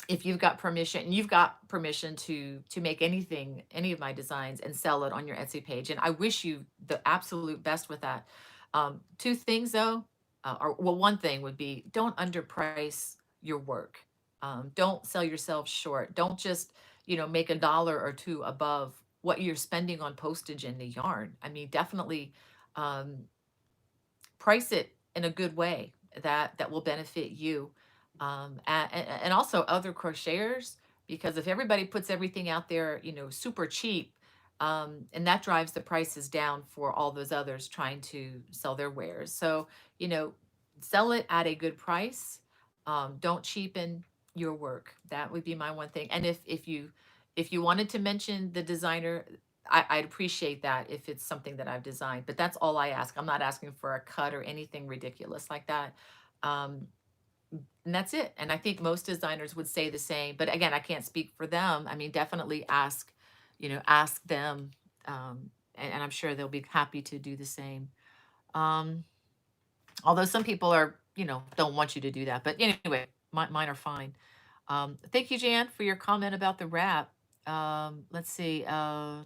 if you've got permission, and you've got permission to make anything, any of my designs, and sell it on your Etsy page, and I wish you the absolute best with that. Two things though, or well, one thing would be, don't underprice your work. Don't sell yourself short. Don't just, make a dollar or two above what you're spending on postage and the yarn. I mean, definitely, um, price it in a good way that will benefit you, and also other crocheters, because if everybody puts everything out there, super cheap, and that drives the prices down for all those others trying to sell their wares. So, you know sell it at a good price. Don't cheapen your work. That would be my one thing. And if you wanted to mention the designer, I'd appreciate that if it's something that I've designed, but that's all I ask. I'm not asking for a cut or anything ridiculous like that. Um, and that's it. And I think most designers would say the same, but again, I can't speak for them. I mean, definitely ask them. And I'm sure they'll be happy to do the same. Um, Although some people don't want you to do that, but anyway, mine are fine. Thank you, Jan, for your comment about the wrap. Let's see. Um,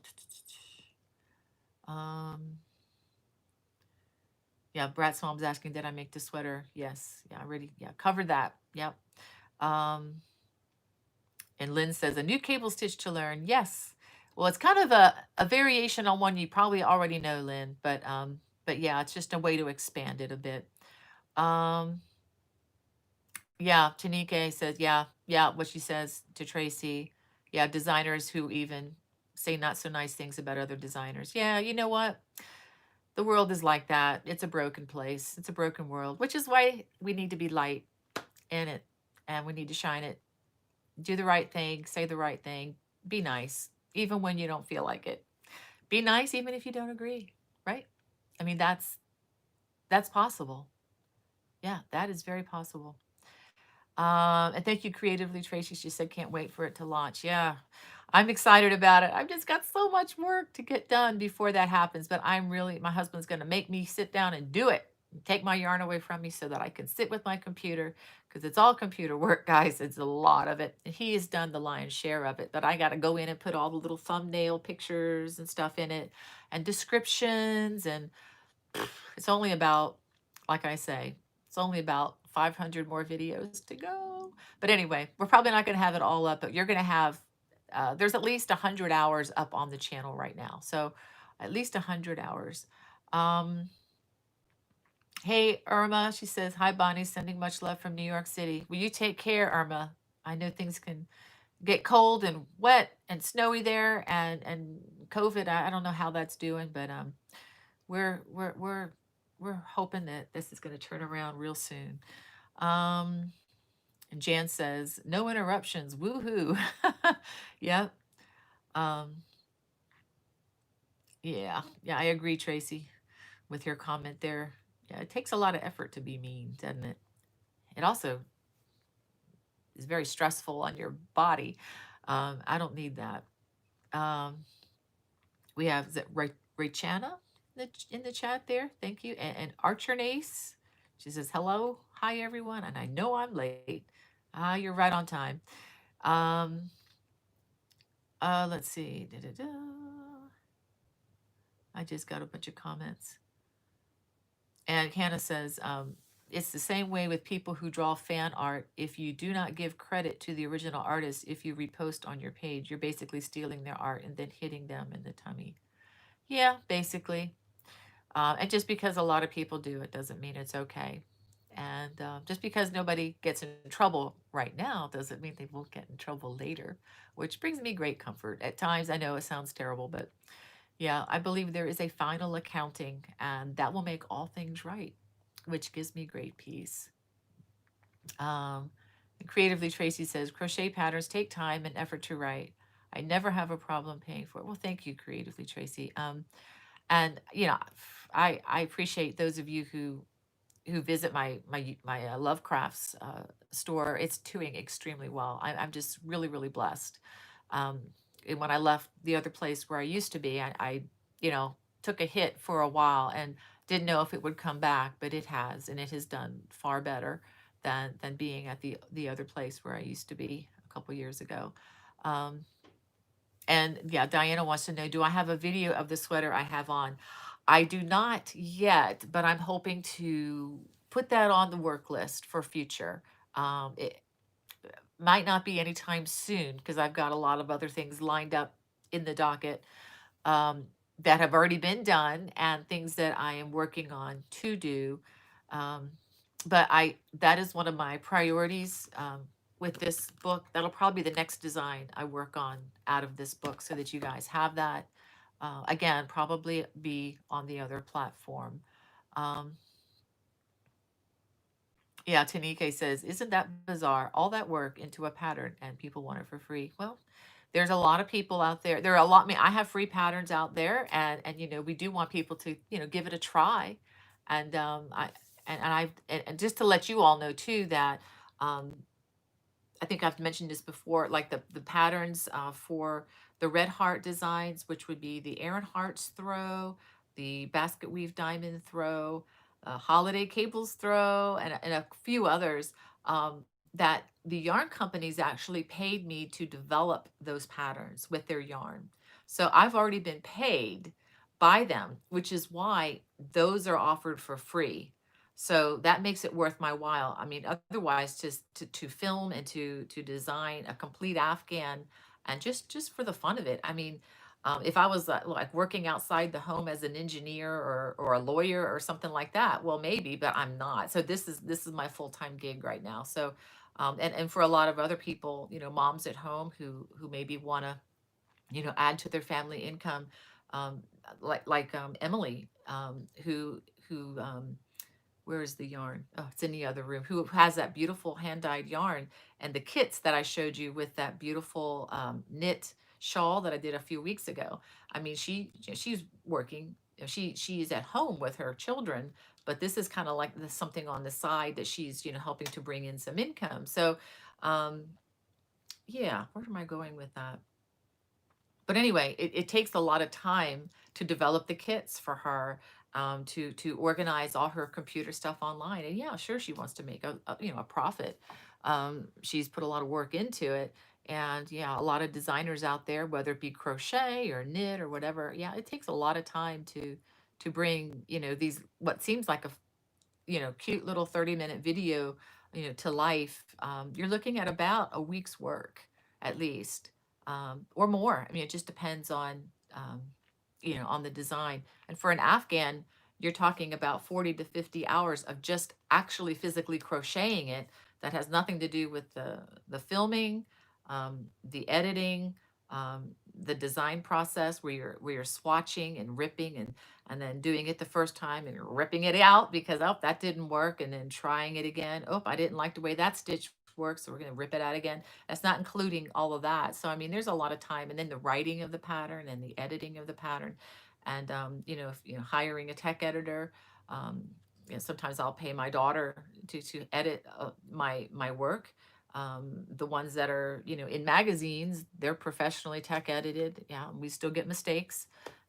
yeah, Brad's mom's asking, did I make the sweater? Yes. Yeah, I already, yeah, covered that. Yep. Um, and Lynn says, a new cable stitch to learn. Yes. Well, it's kind of a variation on one you probably already know, Lynn, but yeah, it's just a way to expand it a bit. Um, yeah, Tanike says, yeah, yeah, what she says to Tracy. Yeah, designers who even say not so nice things about other designers. Yeah, you know what? The world is like that. It's a broken place. It's a broken world, which is why we need to be light in it, and we need to shine it. Do the right thing, say the right thing, be nice, even when you don't feel like it. Be nice even if you don't agree, right? I mean, that's possible. Yeah, that is very possible. And thank you, Creatively Tracy. She said, can't wait for it to launch. Yeah, I'm excited about it. I've just got so much work to get done before that happens. But my husband's going to make me sit down and do it. Take my yarn away from me so that I can sit with my computer, because it's all computer work, guys. It's a lot of it. And he has done the lion's share of it. But I got to go in and put all the little thumbnail pictures and stuff in it, and descriptions. And it's only about, like I say, it's only about 500 more videos to go. But anyway, we're probably not going to have it all up, but you're going to have, there's at least 100 hours up on the channel right now. So at least 100 hours. Um, hey, Irma, she says, hi, Bonnie, sending much love from New York City. Will you take care, Irma? I know things can get cold and wet and snowy there, and COVID. I don't know how that's doing, but we're we're we're we're hoping that this is going to turn around real soon. Um, and Jan says, no interruptions. Woohoo. Yep. Um, yeah. Yeah, I agree, Tracy, with your comment there. Yeah, it takes a lot of effort to be mean, doesn't it? It also is very stressful on your body. I don't need that. Um, we have, is it Rachana in the chat there? Thank you. And Archer Nace, she says, hello. Hi, everyone. And I know I'm late. You're right on time. Um, let's see. Da-da-da. I just got a bunch of comments. And Hannah says, it's the same way with people who draw fan art. If you do not give credit to the original artist, if you repost on your page, you're basically stealing their art and then hitting them in the tummy. Yeah, basically. And just because a lot of people do it doesn't mean it's okay. And just because nobody gets in trouble right now doesn't mean they won't get in trouble later, which brings me great comfort. At times, I know it sounds terrible, but yeah, I believe there is a final accounting, and that will make all things right, which gives me great peace. Um, Creatively Tracy says, crochet patterns take time and effort to write. I never have a problem paying for it. Well, thank you, Creatively Tracy. And I appreciate those of you who visit my Love Crafts store. It's doing extremely well. I'm just really, really blessed. And when I left the other place where I used to be, I you know, took a hit for a while and didn't know if it would come back, but it has, and it has done far better than being at the other place where I used to be a couple years ago. Um, and yeah, Diana wants to know, do I have a video of the sweater I have on? I do not yet, but I'm hoping to put that on the work list for future. It might not be anytime soon because I've got a lot of other things lined up in the docket, um, that have already been done and things that I am working on to do. Um, but that is one of my priorities, with this book. That'll probably be the next design I work on out of this book so that you guys have that. Again, probably be on the other platform. Um, yeah, Tanike says, isn't that bizarre? All that work into a pattern and people want it for free. Well, there's a lot of people out there. There are a lot. I mean, I have free patterns out there, and we do want people to give it a try, and and just to let you all know too that, um, I think I've mentioned this before, like the patterns, for the red heart designs, which would be the Aaron Hearts throw, the basket weave diamond throw, holiday cables throw, and a few others, that the yarn companies actually paid me to develop those patterns with their yarn. So I've already been paid by them, which is why those are offered for free. So that makes it worth my while. I mean, otherwise, just to film and to design a complete Afghan, and just for the fun of it. I mean, if I was, like working outside the home as an engineer or a lawyer or something like that, well, maybe, but I'm not. So this is my full-time gig right now. So, and for a lot of other people, moms at home who maybe want to, add to their family income, um, like Emily, who where is the yarn? Oh, it's in the other room. Who has that beautiful hand dyed yarn and the kits that I showed you with that beautiful, knit shawl that I did a few weeks ago. I mean, she's working. She's at home with her children, but this is kind of like something on the side that she's helping to bring in some income. So, um, yeah, where am I going with that? But anyway, it takes a lot of time to develop the kits for her, to organize all her computer stuff online. And yeah, sure, she wants to make a profit. She's put a lot of work into it, and yeah, a lot of designers out there, whether it be crochet or knit or whatever, yeah, it takes a lot of time to bring these what seems like a cute little 30-minute video, to life. You're looking at about a week's work at least, or more. I mean, it just depends um, on the design. And for an Afghan, you're talking about 40 to 50 hours of just actually physically crocheting it. That has nothing to do with the filming, the editing, the design process where you're swatching and ripping and then doing it the first time and ripping it out because, oh, that didn't work, and then trying it again. Oh, I didn't like the way that stitch works, so we're going to rip it out again. That's not including all of that. So I mean, there's a lot of time, and then the writing of the pattern and the editing of the pattern, and hiring a tech editor. um, Sometimes I'll pay my daughter to edit, my work. The ones that are in magazines, they're professionally tech edited. Yeah, we still get mistakes.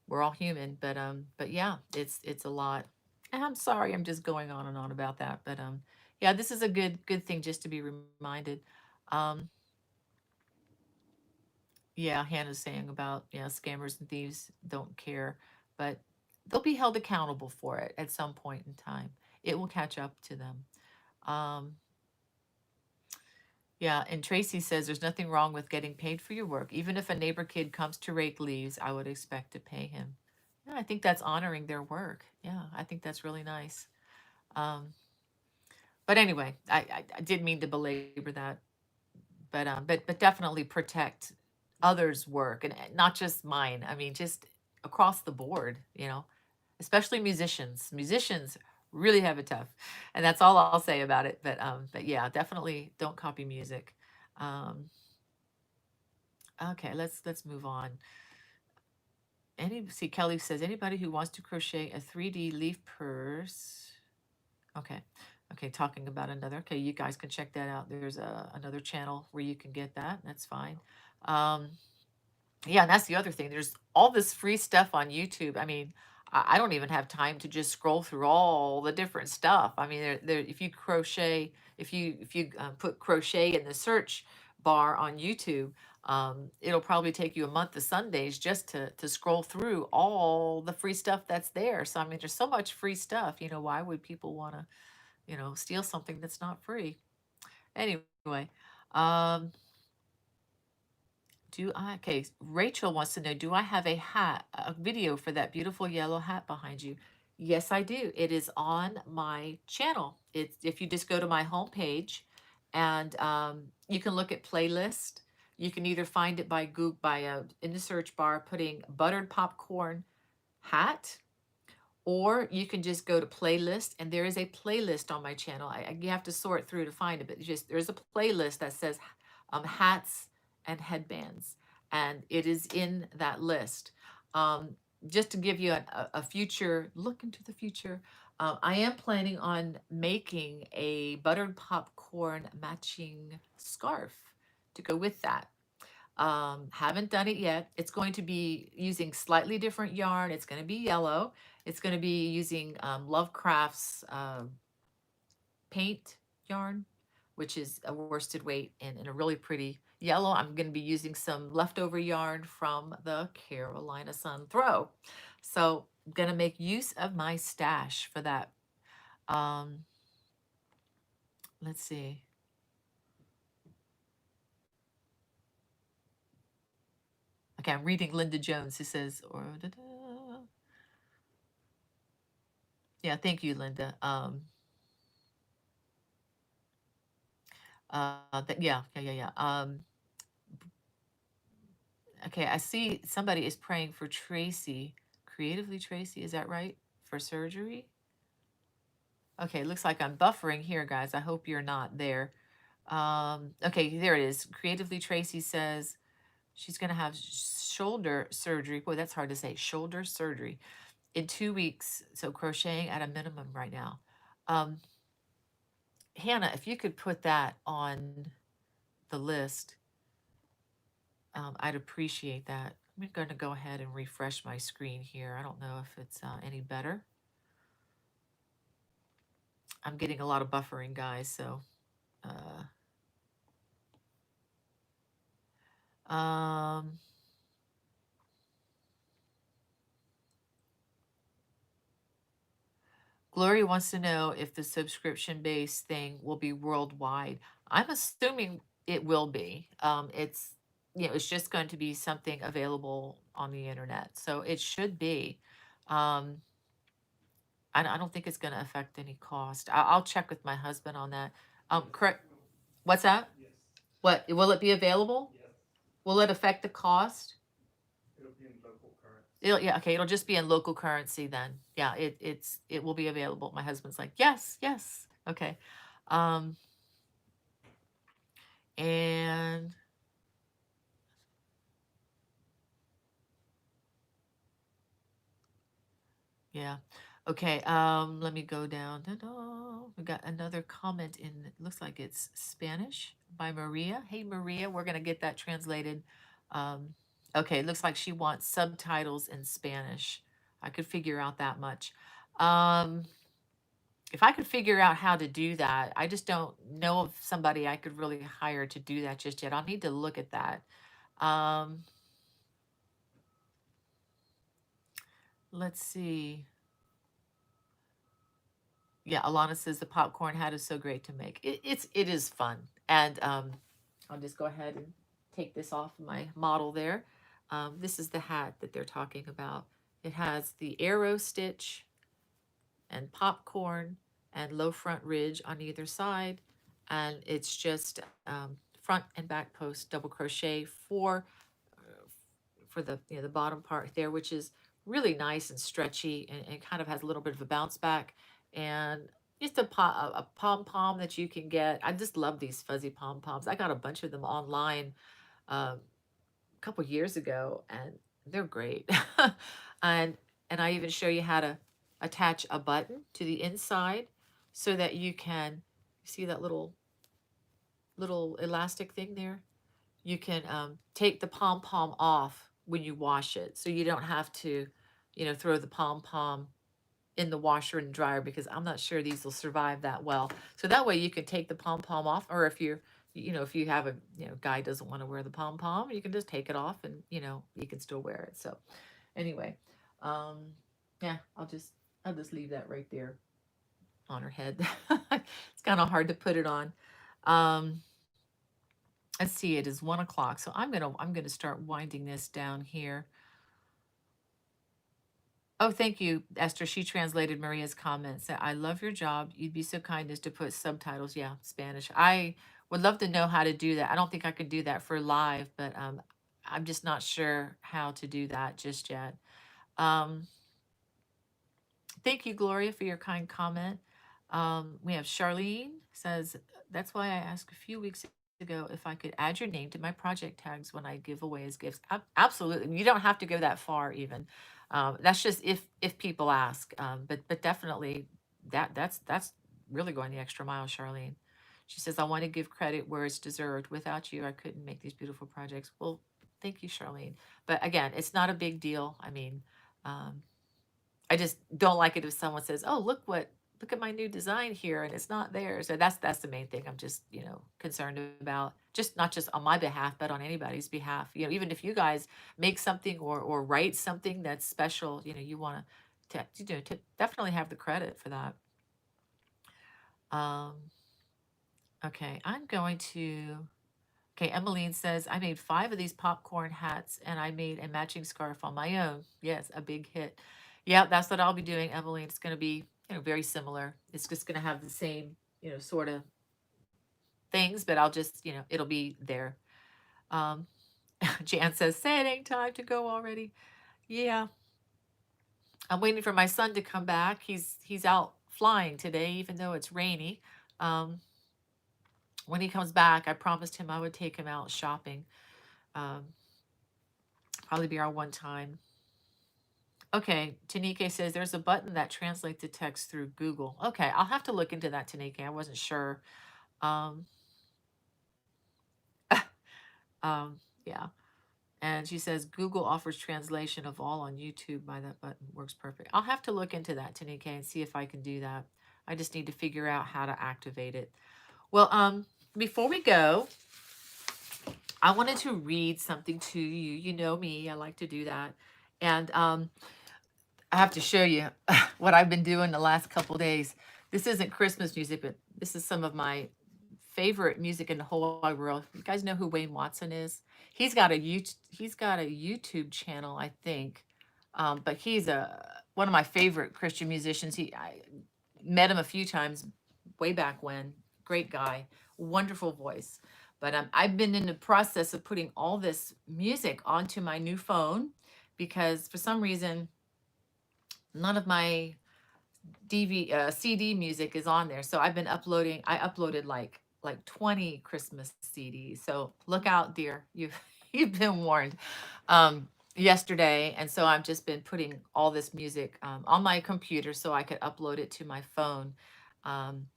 We're all human, but yeah, it's a lot. And I'm sorry, I'm just going on and on about that, but yeah, this is a good thing just to be reminded. Um, yeah, Hannah's saying about, scammers and thieves don't care, but they'll be held accountable for it at some point in time. It will catch up to them. Um, Yeah, and Tracy says there's nothing wrong with getting paid for your work. Even if a neighbor kid comes to rake leaves, I would expect to pay him. Yeah, I think that's honoring their work. Yeah, I think that's really nice. Um, but anyway, I didn't mean to belabor that, but definitely protect others' work, and not just mine. I mean, just across the board. Especially musicians. Musicians really have it tough, and that's all I'll say about it. But yeah, definitely don't copy music. Um, okay, let's move on. See, Kelly says anybody who wants to crochet a 3D leaf purse. Okay. Okay, talking about another. Okay, you guys can check that out. There's another channel where you can get that. That's fine. Um, Yeah, and that's the other thing. There's all this free stuff on YouTube. I mean, I don't even have time to just scroll through all the different stuff. I mean, if you crochet, if you put crochet in the search bar on YouTube, it'll probably take you a month of Sundays just to scroll through all the free stuff that's there. So I mean, there's so much free stuff. You know, why would people want to, steal something that's not free? Anyway, um, okay, Rachel wants to know, do I have a video for that beautiful yellow hat behind you? Yes, I do. It is on my channel. It's if you just go to my homepage and you can look at playlist. You can either find it by Google in the search bar putting buttered popcorn hat, or you can just go to playlist, and there is a playlist on my channel. You have to sort through to find it, but there's a playlist that says hats and headbands, and it is in that list. Um, just to give you a future look into the future, I am planning on making a buttered popcorn matching scarf to go with that. Haven't done it yet. It's going to be using slightly different yarn. It's going to be yellow. It's going to be using Lovecraft's paint yarn, which is a worsted weight and a really pretty yellow. I'm going to be using some leftover yarn from the Carolina Sun Throw. So I'm going to make use of my stash for that. Um, let's see. Okay, I'm reading Linda Jones who says, or yeah, thank you, Linda. Yeah. Okay, I see somebody is praying for Tracy, creatively Tracy, is that right? For surgery? Okay, looks like I'm buffering here, guys. I hope you're not there. Okay, there it is. Creatively Tracy says she's gonna have shoulder surgery. Boy, that's hard to say. Shoulder surgery in 2 weeks. So crocheting at a minimum right now. Um, Hannah, if you could put that on the list, I'd appreciate that. I'm going to go ahead and refresh my screen here. I don't know if it's any better. I'm getting a lot of buffering, guys. So, um, Gloria wants to know if the subscription-based thing will be worldwide. I'm assuming it will be. It's just going to be something available on the internet, so it should be. Um, I don't think it's going to affect any cost. I'll check with my husband on that. Correct. What's that? What will it be available? Will it affect the cost? Yeah, okay, it'll just be in local currency then. Yeah, it will be available. My husband's like, yes, yes. Okay. Um, and yeah. Okay, let me go down. We got another comment in, it looks like it's Spanish by Maria. Hey Maria, we're gonna get that translated. Um, okay, it looks like she wants subtitles in Spanish. I could figure out that much. Um, if I could figure out how to do that, I just don't know of somebody I could really hire to do that just yet. I'll need to look at that. Um, let's see. Yeah, Alana says the popcorn hat is so great to make. It is fun. And I'll just go ahead and take this off my model there. This is the hat that they're talking about. It has the arrow stitch and popcorn and low front ridge on either side. And it's just front and back post double crochet for the bottom part there, which is really nice and stretchy and kind of has a little bit of a bounce back. And just a pom pom that you can get. I just love these fuzzy pom poms. I got a bunch of them online a couple years ago, and they're great. and and I even show you how to attach a button to the inside so that you can see that little elastic thing there. You can take the pom pom off when you wash it. So you don't have to, throw the pom-pom in the washer and dryer, because I'm not sure these will survive that well. So that way you can take the pom-pom off, or if you're, if you have a, guy doesn't want to wear the pom-pom, you can just take it off and, you can still wear it. So anyway, um, yeah, I'll just leave that right there on her head. It's kind of hard to put it on. Um, let's see, it is 1 o'clock. So I'm gonna start winding this down here. Oh, thank you, Esther. She translated Maria's comments. Said, I love your job. You'd be so kind as to put subtitles. Yeah, Spanish. I would love to know how to do that. I don't think I could do that for live, but I'm just not sure how to do that just yet. Um, Thank you, Gloria, for your kind comment. We have Charlene says, that's why I asked a few weeks ago if I could add your name to my project tags when I give away as gifts. Absolutely. You don't have to go that far even. That's just if people ask. But definitely that's really going the extra mile, Charlene. She says, I want to give credit where it's deserved. Without you, I couldn't make these beautiful projects. Well, thank you, Charlene. But again, it's not a big deal. I mean, um, I just don't like it if someone says, "Oh, look at my new design here," and it's not there. So that's the main thing I'm just, concerned about. Just not just on my behalf, but on anybody's behalf. Even if you guys make something or write something that's special, you want to definitely have the credit for that. Um, okay, I'm going to. Okay, Emmeline says, I made 5 of these popcorn hats and I made a matching scarf on my own. Yes, a big hit. Yeah, that's what I'll be doing, Emmeline. It's going to be, very similar. It's just going to have the same, sort of things, but I'll just, it'll be there. Um, Jan says, say it ain't time to go already. Yeah, I'm waiting for my son to come back. He's out flying today, even though it's rainy. Um, when he comes back, I promised him I would take him out shopping. Um, Probably be our one time. Okay, Tanike says there's a button that translates the text through Google. Okay, I'll have to look into that, Tanike. I wasn't sure. Um, yeah. And she says Google offers translation of all on YouTube by that button. Works perfect. I'll have to look into that, Tanike, and see if I can do that. I just need to figure out how to activate it. Well, before we go, I wanted to read something to you. You know me, I like to do that. And I have to show you what I've been doing the last couple days. This isn't Christmas music, but this is some of my favorite music in the whole wide world. You guys know who Wayne Watson is? He's got a YouTube channel, I think. But he's one of my favorite Christian musicians. I met him a few times way back when. Great guy, wonderful voice. But I've been in the process of putting all this music onto my new phone because for some reason none of my CD music is on there. So I've been uploading. I uploaded like 20 Christmas CDs. So look out, dear. You've been warned. Yesterday, and so I've just been putting all this music on my computer so I could upload it to my phone. Um,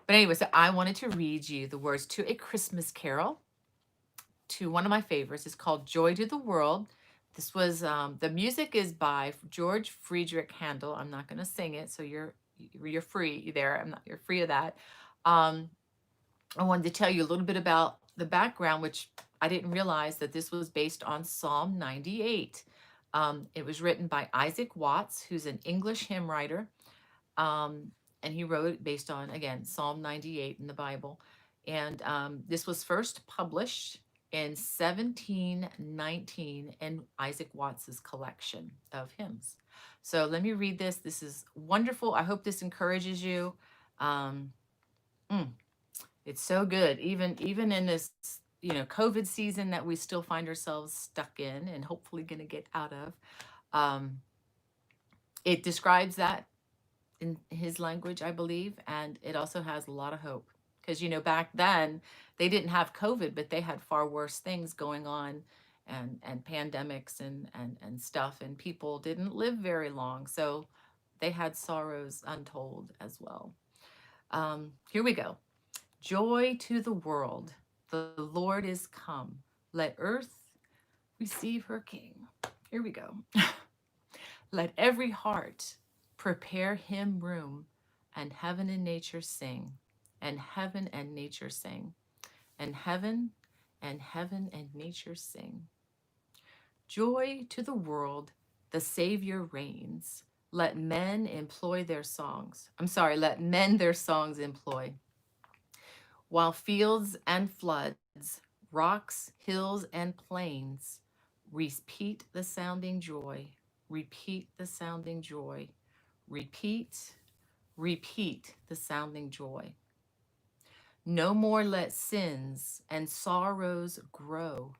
but anyway, so I wanted to read you the words to a Christmas carol, to one of my favorites. It's called Joy to the World. This was the music is by George Friedrich Handel. I'm not going to sing it, so you're free there. You're free of that. I wanted to tell you a little bit about the background, which I didn't realize that this was based on Psalm 98. It was written by Isaac Watts, who's an English hymn writer. And he wrote it based on, again, Psalm 98 in the Bible. And this was first published in 1719 in Isaac Watts's collection of hymns. So let me read this. This is wonderful. I hope this encourages you. Um, it's so good, even in this COVID season that we still find ourselves stuck in, and hopefully going to get out of. It describes that in his language, I believe, and it also has a lot of hope because back then they didn't have COVID, but they had far worse things going on, and pandemics and stuff, and people didn't live very long, so they had sorrows untold as well. Here we go. Joy to the world, the Lord is come. Let earth receive her King. Here we go. Let every heart prepare him room, and heaven and nature sing, and heaven and nature sing, and heaven and nature sing. Joy to the world, the Savior reigns. Let men employ their songs. I'm sorry, let men their songs employ. While fields and floods, rocks, hills, and plains repeat the sounding joy, repeat the sounding joy, repeat, repeat the sounding joy. No more let sins and sorrows grow,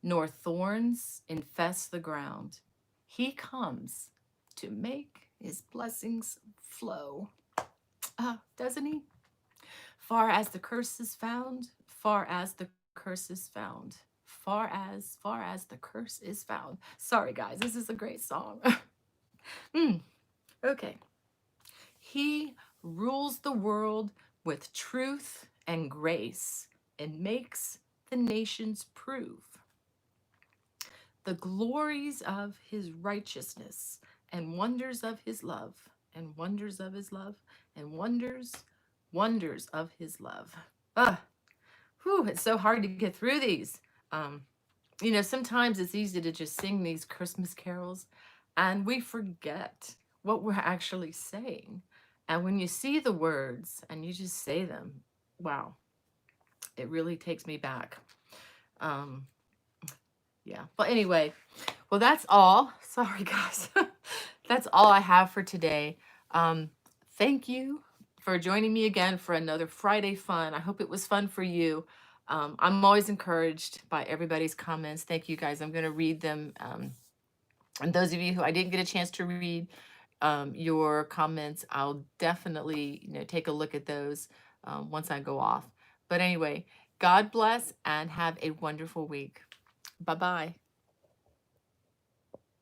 nor thorns infest the ground. He comes to make his blessings flow. Doesn't he? Far as the curse is found, far as the curse is found, far as the curse is found. Sorry, guys, this is a great song. Okay. He rules the world with truth and grace and makes the nations prove the glories of his righteousness and wonders of his love and wonders of his love and wonders of his love. Ah, whew, it's so hard to get through these. Um, sometimes it's easy to just sing these Christmas carols and we forget what we're actually saying. And when you see the words and you just say them, wow, it really takes me back. Yeah. But anyway, well, that's all. Sorry, guys. That's all I have for today. Thank you for joining me again for another Friday Fun. I hope it was fun for you. I'm always encouraged by everybody's comments. Thank you, guys. I'm going to read them. And those of you who I didn't get a chance to read your comments, I'll definitely take a look at those once I go off. But anyway, God bless and have a wonderful week. Bye-bye.